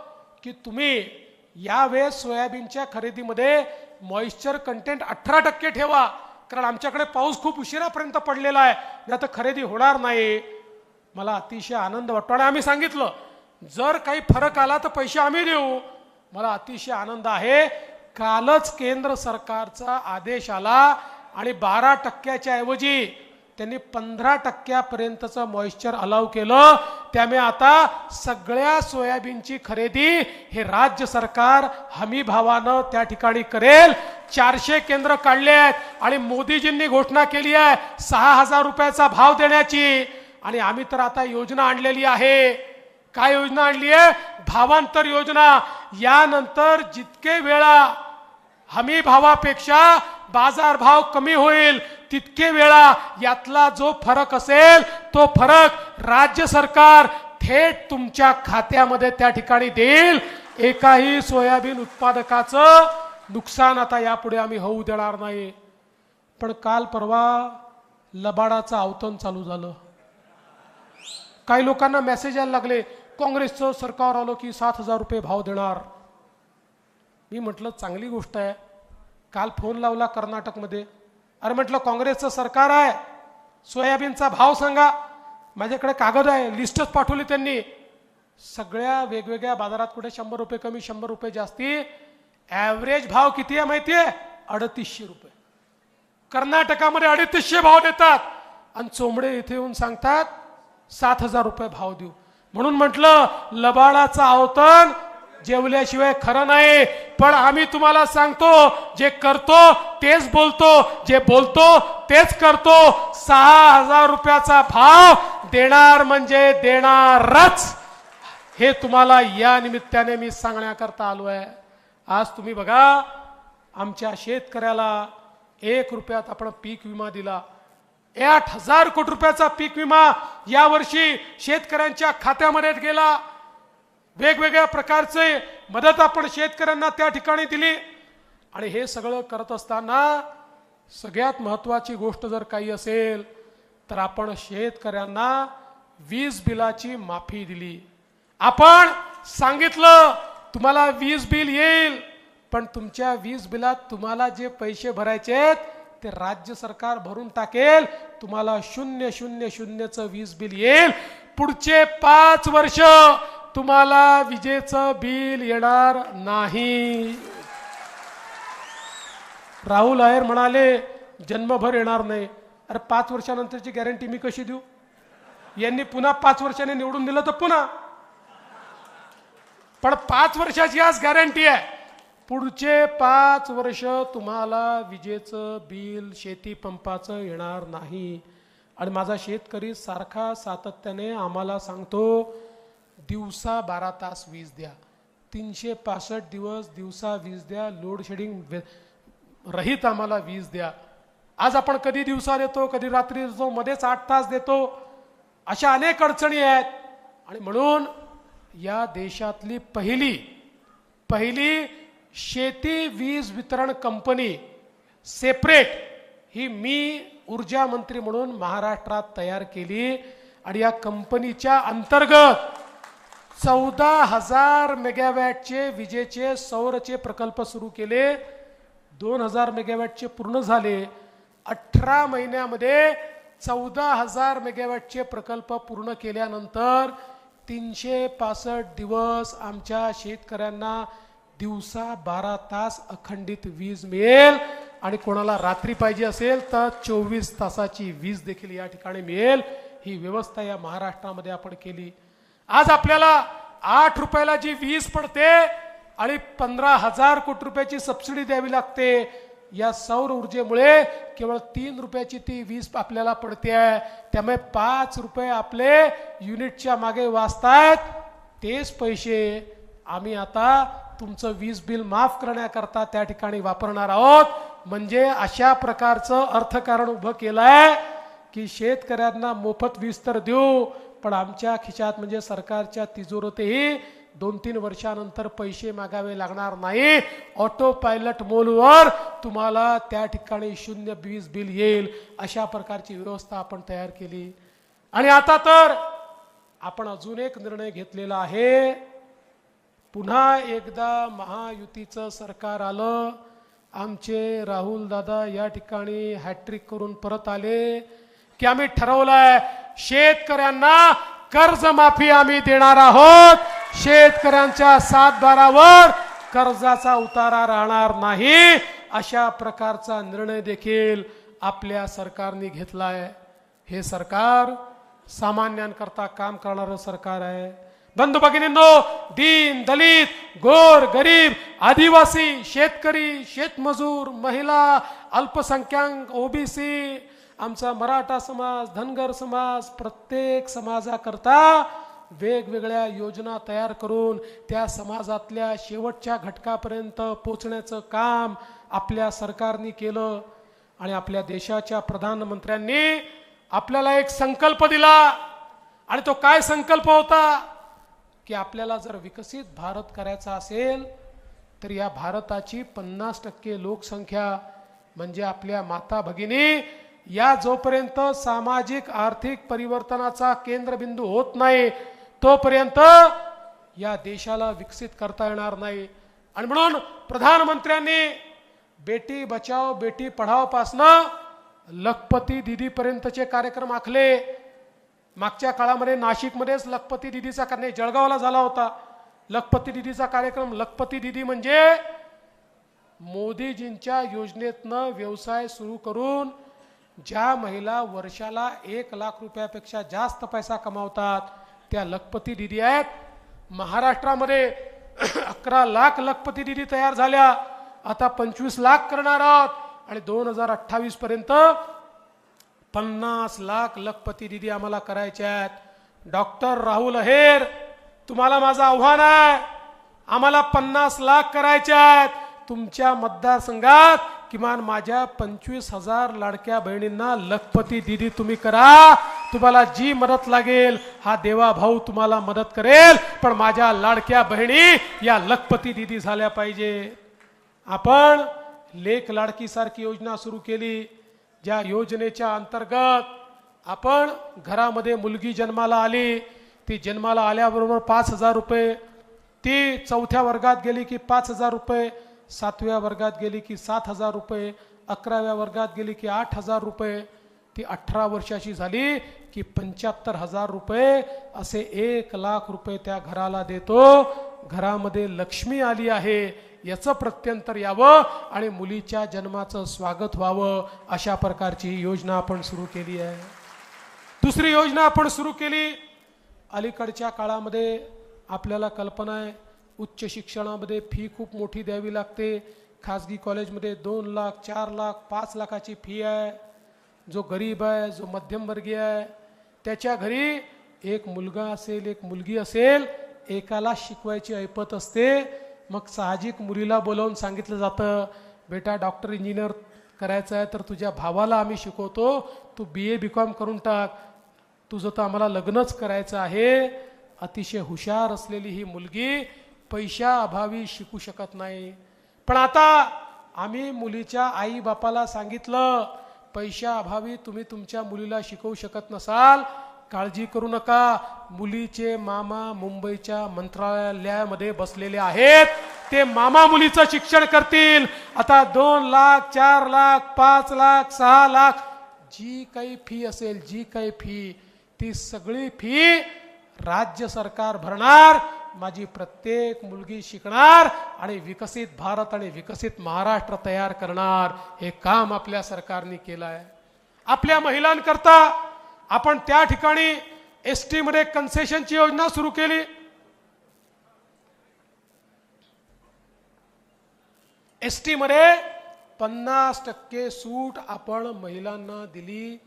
की तुम्ही यावेळेस सोयाबीनच्या खरेदीमध्ये मॉइश्चर कंटेंट 18% ठेवा, कारण आमच्याकडे पाऊस खूप उशिरापर्यंत पडलेला आहे, नाही तर खरेदी होणार नाही. मला अतिशय आनंद वाटतो. आणि आम्ही सांगितलं जर काही फरक आला तर पैसे आम्ही देऊ. मला अतिशय आनंद आहे. कालच केंद्र सरकारचा आदेश आला आणि 12%च्या ऐवजी त्यांनी 15% मॉइश्चर अलाउ केलं. त्यामुळे आता सगळ्या सोयाबीनची खरेदी हे राज्य सरकार हमी भावानं त्या ठिकाणी करेल. 400 केंद्र काढले आहेत आणि मोदीजींनी घोषणा केली आहे 6,000 रुपयाचा भाव देण्याची. आणि आम्ही तर आता योजना आणलेली आहे. काय योजना आणली आहे? भावांतर योजना. यानंतर जितके वेळा हमी भावापेक्षा बाजार भाव कमी होईल तितके वेळा यातला जो फरक असेल तो फरक राज्य सरकार थेट तुमच्या खात्यामध्ये त्या ठिकाणी देईल. एकाही सोयाबीन उत्पादकाचं नुकसान आता यापुढे आम्ही होऊ देणार नाही. पण काल परवा लबाडाचं आवतन चालू झालं. काही लोकांना मेसेज यायला लागले, काँग्रेसचं सरकार आलं की 7,000 रुपये भाव देणार. मी म्हटलं चांगली गोष्ट आहे. काल फोन लावला कर्नाटकमध्ये, अरे म्हटलं काँग्रेसचं सरकार आहे, सोयाबीनचा भाव सांगा. माझ्याकडे कागद आहे, लिस्टच पाठवली त्यांनी. सगळ्या वेगवेगळ्या बाजारात कुठे 100 रुपये कमी, 100 रुपये जास्ती. ॲव्हरेज भाव किती आहे माहिती आहे? 3,800 रुपये. कर्नाटकामध्ये 350 भाव देतात आणि चोंबडे इथे येऊन सांगतात 7,000 रुपये भाव देऊ. म्हणून म्हटलं लबाडाचा अवतन जेवल्याशिवाय खरं नाही. पण आम्ही तुम्हाला सांगतो, जे करतो तेच बोलतो, जे बोलतो तेच करतो. 6,000 रुपयाचा भाव देणार म्हणजे देणारच, हे तुम्हाला या निमित्ताने मी सांगण्याकरता आलो आहे. आज तुम्ही बघा, आमच्या शेतकऱ्याला 1 रुपयात आपण पीक विमा दिला. 8,000 कोटी रुपयाचा पीक विमा यावर्षी शेतकऱ्यांच्या खात्यामध्ये गेला. वेगवेगळ्या प्रकारचे मदत आपण शेतकऱ्यांना त्या ठिकाणी दिली. आणि हे सगळं करत असताना सगळ्यात महत्वाची गोष्ट जर काही असेल तर आपण शेतकऱ्यांना वीज बिलाची माफी दिली. आपण सांगितलं तुम्हाला वीज बिल येईल, पण तुमच्या वीज बिलात तुम्हाला जे पैसे भरायचे ते राज्य सरकार भरून टाकेल. तुम्हाला 000चं वीज बिल येईल. पुढचे 5 वर्ष तुम्हाला विजेचं बिल येणार नाही. राहुल आहेर म्हणाले जन्मभर येणार नाही. अरे 5 वर्षानंतरची गॅरंटी मी कशी देऊ? यांनी पुन्हा 5 वर्षाने निवडून दिलं तर पुन्हा, पण 5 वर्षाची आज गॅरंटी आहे. पुढचे 5 वर्ष तुम्हाला विजेचं बिल शेती पंपाचं येणार नाही. आणि माझा शेतकरी सारखा सातत्याने आम्हाला सांगतो दिवसा 12 तास वीज द्या, 365 दिवस दिवसा वीज द्या, लोड शेडिंग रहित आम्हाला वीज द्या. आज आपण कधी दिवसा देतो, कधी रात्री देतो, मध्येच 8 तास देतो. अशा अनेक अडचणी आहेत. आणि म्हणून या देशातली पहिली शेती वीज वितरण कंपनी सेपरेट ही मी ऊर्जा मंत्री म्हणून महाराष्ट्रात तयार केली. आणि या कंपनीच्या अंतर्गत 14,000 मेगावॅटचे विजेचे सौरचे प्रकल्प सुरू केले. 2,000 मेगावॅटचे पूर्ण झाले. 18 महिन्यामध्ये 14,000 मेगावॅटचे प्रकल्प पूर्ण केल्यानंतर 365 दिवस आमच्या शेतकऱ्यांना दिवसा 12 तास अखंडित वीज मिळेल. आणि कोणाला रात्री पाहिजे असेल तर 24 तासाची वीज देखील या ठिकाणी मिळेल. ही व्यवस्था या महाराष्ट्रामध्ये आपण केली. आज आपल्याला 8 रुपयाला जी वीज पडते आणि 15,000 कोटी रुपयाची सबसिडी द्यावी लागते. या सौर ऊर्जेमुळे केवळ 3 रुपयाची ती वीज आपल्याला पडते आहे. त्यामुळे 5 रुपये आपले युनिटच्या मागे वाचतायत. तेच पैसे आम्ही आता तुमचं वीज बिल माफ करण्याकरता त्या ठिकाणी वापरणार आहोत. म्हणजे अशा प्रकारचं अर्थकारण उभं केलंय की शेतकऱ्यांना मोफत वीज तर देऊ, पण आमच्या खिशात म्हणजे सरकारच्या तिजोरीतही 2-3 वर्षानंतर पैसे मागावे लागणार नाही. ऑटो पायलट मोडवर तुम्हाला त्या ठिकाणी 0 वीज बिल येईल. अशा प्रकारची व्यवस्था आपण तयार केली. आणि आता तर आपण अजून एक निर्णय घेतलेला आहे. पुन्हा एकदा महायुतीचं सरकार आलं, आमचे राहुल दादा या ठिकाणी हॅट्रिक करून परत आले की आम्ही ठरवलंय शेतकऱ्यांना कर्जमाफी आम्ही देणार आहोत. शेतकऱ्यांच्या 7/12वर कर्जाचा उतारा राहणार नाही. अशा प्रकारचा निर्णय देखील आपल्या सरकारने घेतलाय. हे सरकार सामान्यांकरता काम करणारं सरकार आहे. बंधू भगिनींनो, दीन दलित, गोर गरीब, आदिवासी, शेतकरी, शेतमजूर, महिला, अल्पसंख्याक, ओबीसी, आमचा मराठा समाज, धनगर समाज, प्रत्येक समाजाकरता वेगवेगळ्या योजना तयार करून त्या समाजातल्या शेवटच्या घटकापर्यंत पोहोचण्याचं काम आपल्या सरकारने केलं. आणि आपल्या देशाच्या प्रधानमंत्र्यांनी आपल्याला एक संकल्प दिला. आणि तो काय संकल्प होता की आपल्याला जर विकसित भारत करायचा असेल तर या भारताची 50% लोकसंख्या म्हणजे आपल्या माता भगिनी या जोपर्यंत सामाजिक आर्थिक परिवर्तनाचा केंद्रबिंदू होत नाही तोपर्यंत या देशाला विकसित करता येणार नाही. आणि म्हणून प्रधानमंत्र्यांनी बेटी बचाओ बेटी पढाओ पासनं लखपती दीदी पर्यंतचे कार्यक्रम आखले. मागच्या काळामध्ये नाशिकमध्येच लखपती दीदीचा नाही, जळगावला झाला होता लखपती दीदीचा कार्यक्रम. लखपती दीदी म्हणजे मोदीजींच्या योजनेतनं व्यवसाय सुरू करून ज्या महिला वर्षाला 1 लाख रुपयापेक्षा जास्त पैसा कमावतात त्या लखपती दीदी आहेत. महाराष्ट्रामध्ये 11 लाख लखपती दीदी तयार झाल्या. आता 25 लाख करणार आहोत आणि 2028 पर्यंत 50 लाख लखपती दीदी आम्हाला करायच्या आहेत. डॉक्टर राहुल अहेर, तुम्हाला माझं आव्हान आहे, आम्हाला 50 लाख करायच्या आहेत. तुमच्या मतदारसंघात किमान माझ्या 25,000 लाडक्या बहिणींना लखपती दीदी तुम्ही करा. तुम्हाला जी मदत लागेल हा देवा भाऊ तुम्हाला मदत करेल, पण माझ्या लाडक्या बहिणी या लखपती दीदी झाल्या पाहिजे. आपण लेख लाडकी सारखी योजना सुरू केली, ज्या योजनेच्या अंतर्गत आपण घरामध्ये मुलगी जन्माला आली, ती जन्माला आल्याबरोबर 5,000 रुपये, ती 4थ्या वर्गात गेली की 5,000 रुपये, 7व्या वर्गात गेली की 7,000 रुपये, 11व्या वर्गात गेली की 8,000 रुपये, ती 18 वर्षाची झाली की 75,000 रुपये, असे 1 लाख रुपये त्या घराला देतो. घरामध्ये लक्ष्मी आली आहे याचं प्रत्यंतर यावं आणि मुलीच्या जन्माचं स्वागत व्हावं, अशा प्रकारची योजना आपण सुरू केली आहे. दुसरी योजना आपण सुरू केली, अलीकडच्या काळामध्ये आपल्याला कल्पना आहे उच्च शिक्षणामध्ये फी खूप मोठी द्यावी लागते. खाजगी कॉलेजमध्ये 2 लाख, 4 लाख, 5 लाखाची फी आहे. जो गरीब आहे, जो मध्यमवर्गीय आहे, त्याच्या घरी एक मुलगा असेल, एक मुलगी असेल, एकाला शिकवायची ऐपत असते. मग साहजिक मुलीला बोलावून सांगितलं जातं, बेटा डॉक्टर इंजिनियर करायचं आहे तर तुझ्या भावाला आम्ही शिकवतो, तू BA BCom करून टाक, तुझं तर आम्हाला लग्नच करायचं आहे. अतिशय हुशार असलेली ही मुलगी पैशा अभावी शिकू शकत नाही. पण आता आम्ही मुलीच्या आई बापाला सांगितलं, पैशा अभावी तुम्ही तुमच्या मुलीला शिकवू शकत नसाल, काळजी करू नका, मुलीचे मामा मुंबईच्या मंत्रालयामध्ये बसलेले आहेत, ते मामा मुलीचं शिक्षण करतील. आता 2 लाख, 4 लाख, 5 लाख, 6 लाख जी काही फी असेल, जी काही फी, ती सगळी फी राज्य सरकार भरणार. माझी प्रत्येक मुलगी शिकणार आणि विकसित भारत आणि विकसित महाराष्ट्र तयार करणार. हे काम आपल्या सरकारने केलं आहे. आपल्या महिलांकरता आपण त्या ठिकाणी ST मध्ये कन्सेशनची योजना सुरू केली. ST मध्ये 50% सूट आपण महिलांना दिली.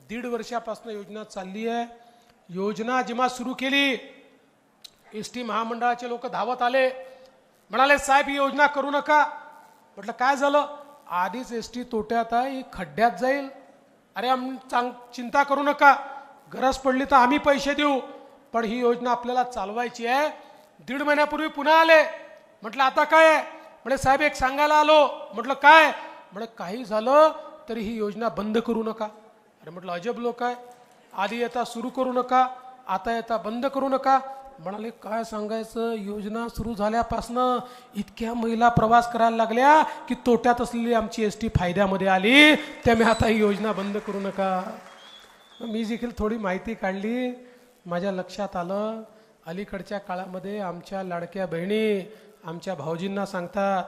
1.5 वर्षापासून योजना चालली आहे. योजना जेव्हा सुरू केली, ST महामंडळाचे लोक धावत आले, म्हणाले साहेब ही योजना करू नका. म्हटलं काय झालं? आधीच ST तोट्यात आहे, ही खड्ड्यात जाईल. अरे चिंता करू नका, गरज पडली तर आम्ही पैसे देऊ, पण ही योजना आपल्याला चालवायची आहे. 1.5 महिन्यापूर्वी पुन्हा आले, म्हटलं आता काय आहे? म्हणजे साहेब एक सांगायला आलो. म्हटलं काय? म्हणजे काही झालं तरी ही योजना बंद करू नका. अरे म्हटलं अजब लोक आहे, आधी येता सुरू करू नका, आता येता बंद करू नका. म्हणाले काय सांगायचं, योजना सुरू झाल्यापासनं इतक्या महिला प्रवास करायला लागल्या की तोट्यात असलेली आमची ST फायद्यामध्ये आली, त्यामुळे आता ही योजना बंद करू नका. मी देखील थोडी माहिती काढली. माझ्या लक्षात आलं, अलीकडच्या काळामध्ये आमच्या लाडक्या बहिणी आमच्या भाऊजींना सांगतात,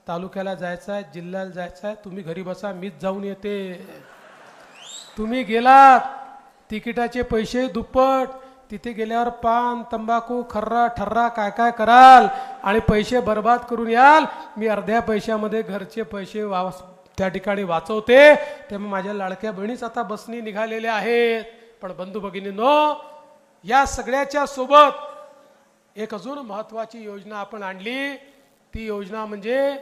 तालुक्याला जायचं आहे, जिल्ह्याला जायचं आहे, तुम्ही घरी बसा, मीच जाऊन येते. तुम्ही गेलात, तिकिटाचे पैसे दुप्पट, तिथे गेल्यावर पान तंबाखू खर्रा ठर्रा काय काय कराल आणि पैसे बर्बाद करून याल. मी अर्ध्या पैशामध्ये घरचे पैसे त्या ठिकाणी वाचवते. त्यामुळे माझ्या लाडक्या बहिणीच आता बसनी निघालेल्या आहेत. पण बंधू भगिनींनो, या सगळ्याच्या सोबत एक अजून महत्वाची योजना आपण आणली. ती योजना म्हणजे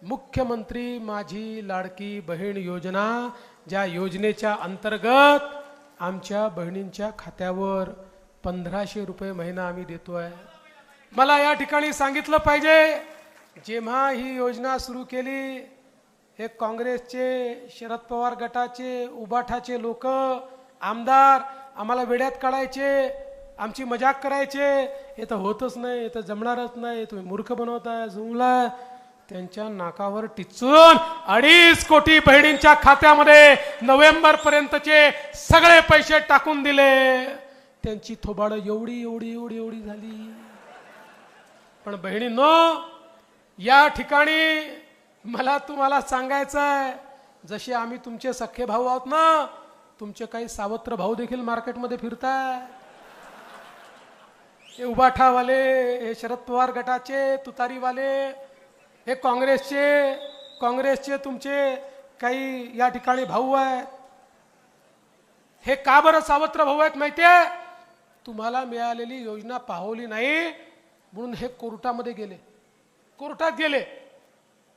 मुख्यमंत्री माझी लाडकी बहीण योजना. ज्या योजनेच्या अंतर्गत आमच्या बहिणींच्या खात्यावर 1,500 रुपये महिना आम्ही देतोय. मला या ठिकाणी सांगितलं पाहिजे, जेव्हा ही योजना सुरू केली, हे काँग्रेसचे, शरद पवार गटाचे, उबाठाचे लोक, आमदार आम्हाला वेड्यात काढायचे, आमची मजाक करायचे. हे तर होतच नाही, हे तर जमणारच नाही, तुम्ही मूर्ख बनवताय, जुमला. त्यांच्या नाकावर टिचून 2.5 कोटी बहिणींच्या खात्यामध्ये नोव्हेंबर पर्यंतचे सगळे पैसे टाकून दिले. त्यांची थोबाड एवढी एवढी एवढी एवढी झाली. पण बहिणींनो, या ठिकाणी मला तुम्हाला सांगायचं आहे, जसे आम्ही तुमचे सख्खे भाऊ आहोत ना, तुमचे काही सावत्र भाऊ देखील मार्केटमध्ये फिरताय. हे उबाठावाले, हे शरद पवार गटाचे तुतारीवाले, हे काँग्रेसचे तुमचे काही या ठिकाणी भाऊ आहेत. हे का बरं सावत्र भाऊ आहेत माहितीये? तुम्हाला मिळालेली योजना पाहवली नाही म्हणून हे कोर्टामध्ये गेले, कोर्टात गेले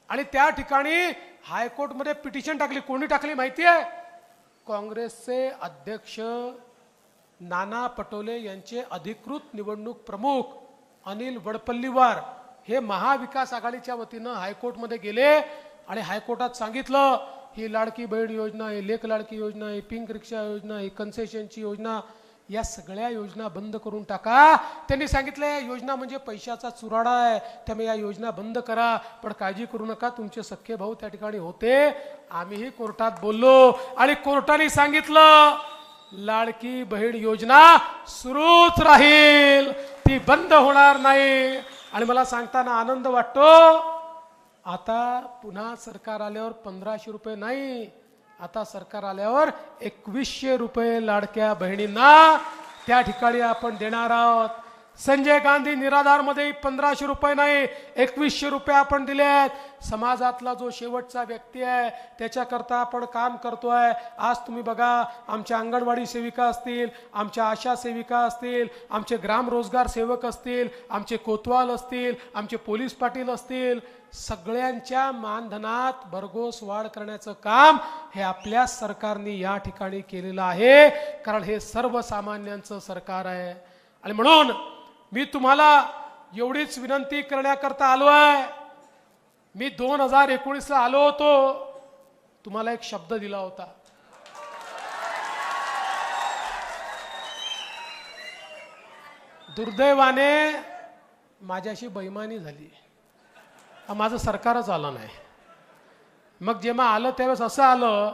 आणि त्या ठिकाणी हायकोर्टमध्ये पिटिशन टाकली. कोणी टाकली माहितीये? काँग्रेसचे अध्यक्ष नाना पटोले यांचे अधिकृत निवडणूक प्रमुख अनिल वडपल्लीवार हे महाविकास आघाडीच्या वतीनं हायकोर्टमध्ये गेले आणि हायकोर्टात सांगितलं, ही लाडकी बहीण योजना, ही लेक लाडकी योजना, ही पिंक रिक्षा योजना, ही कन्सेशनची योजना, या सगळ्या योजना बंद करून टाका. त्यांनी सांगितलं योजना म्हणजे पैशाचा चुराडा आहे, त्यामुळे या योजना बंद करा. पण काळजी करू नका, तुमचे सख्खे भाऊ त्या ठिकाणी होते. आम्हीही कोर्टात बोललो आणि कोर्टाने सांगितलं लाडकी बहीण योजना सुरूच राहील, ती बंद होणार नाही. आणि मला सांगताना आनंद वाटतो, आता पुन्हा सरकार आल्यावर 1500 रुपये नाही, आता सरकार आल्यावर 2100 रुपये लाडक्या बहिणींना त्या ठिकाणी आपण देणार आहोत. संजय गांधी निराधार मध्ये 1500 रुपये नाही 2100 रुपये आपण दिले आहेत. समाजातला जो शेवटचा व्यक्ती आहे त्याच्याकरता आपण काम करतोय. आज तुम्ही बघा, आमच्या अंगणवाडी सेविका असतील, आमच्या आशा सेविका असतील, आमचे ग्राम रोजगार सेवक असतील, आमचे कोतवाल असतील, आमचे पोलीस पाटील असतील, सगळ्यांच्या मानधनात भरघोस वाढ करण्याचं काम हे आपल्या सरकारने या ठिकाणी केलेलं आहे. कारण हे सर्वसामान्यांचं सरकार आहे. आणि म्हणून मी तुम्हाला एवढीच विनंती करण्याकरता आलो आहे. मी 2019 ला आलो होतो, तुम्हाला एक शब्द दिला होता. दुर्दैवाने माझ्याशी बेईमानी झाली, माझं सरकारच आलं नाही. मग जेव्हा आलं त्यावेळेस असं आलं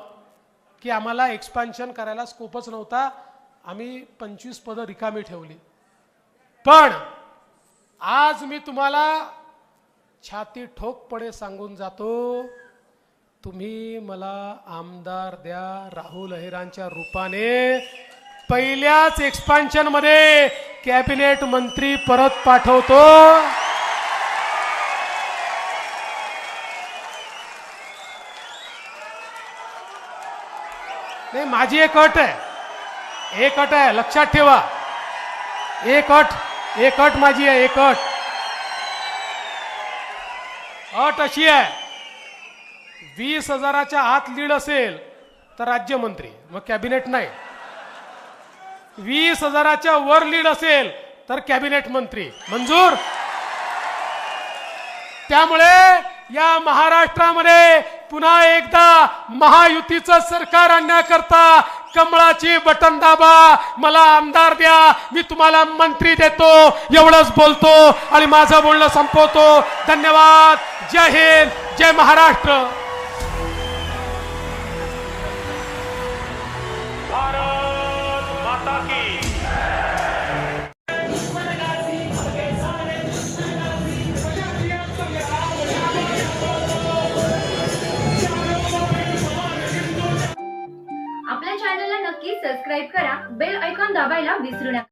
की आम्हाला एक्सपान्शन करायला स्कोपच नव्हता. आम्ही 25 पदं रिकामी ठेवली. पण आज मी तुम्हाला छाती ठोकपणे सांगून जातो, तुम्ही मला आमदार द्या राहुल अहिरांच्या रूपाने. पहिल्याच एक्सपान्शन मध्ये कॅबिनेट मंत्री परत पाठवतो. नाही, माझी एक अट आहे, एक अट आहे, लक्षात ठेवा. एक अट माझी आहे. एक अट अशी आहे, 20,000च्या आत लीड असेल तर राज्यमंत्री, मग कॅबिनेट नाही. 20,000च्या वर लीड असेल तर कॅबिनेट मंत्री मंजूर. त्यामुळे या महाराष्ट्रामध्ये पुन्हा एकदा महायुतीचं सरकार आणण्याकरता कमळाची बटन दाबा, मला आमदार द्या, मी तुम्हाला मंत्री देतो, एवढंच बोलतो आणि माझं बोलणं संपवतो. धन्यवाद. जय हिंद, जय महाराष्ट्र. भारत माता की. आपल्या चॅनलला नक्की सबस्क्राईब करा, बेल आयकॉन दाबायला विसरू नका.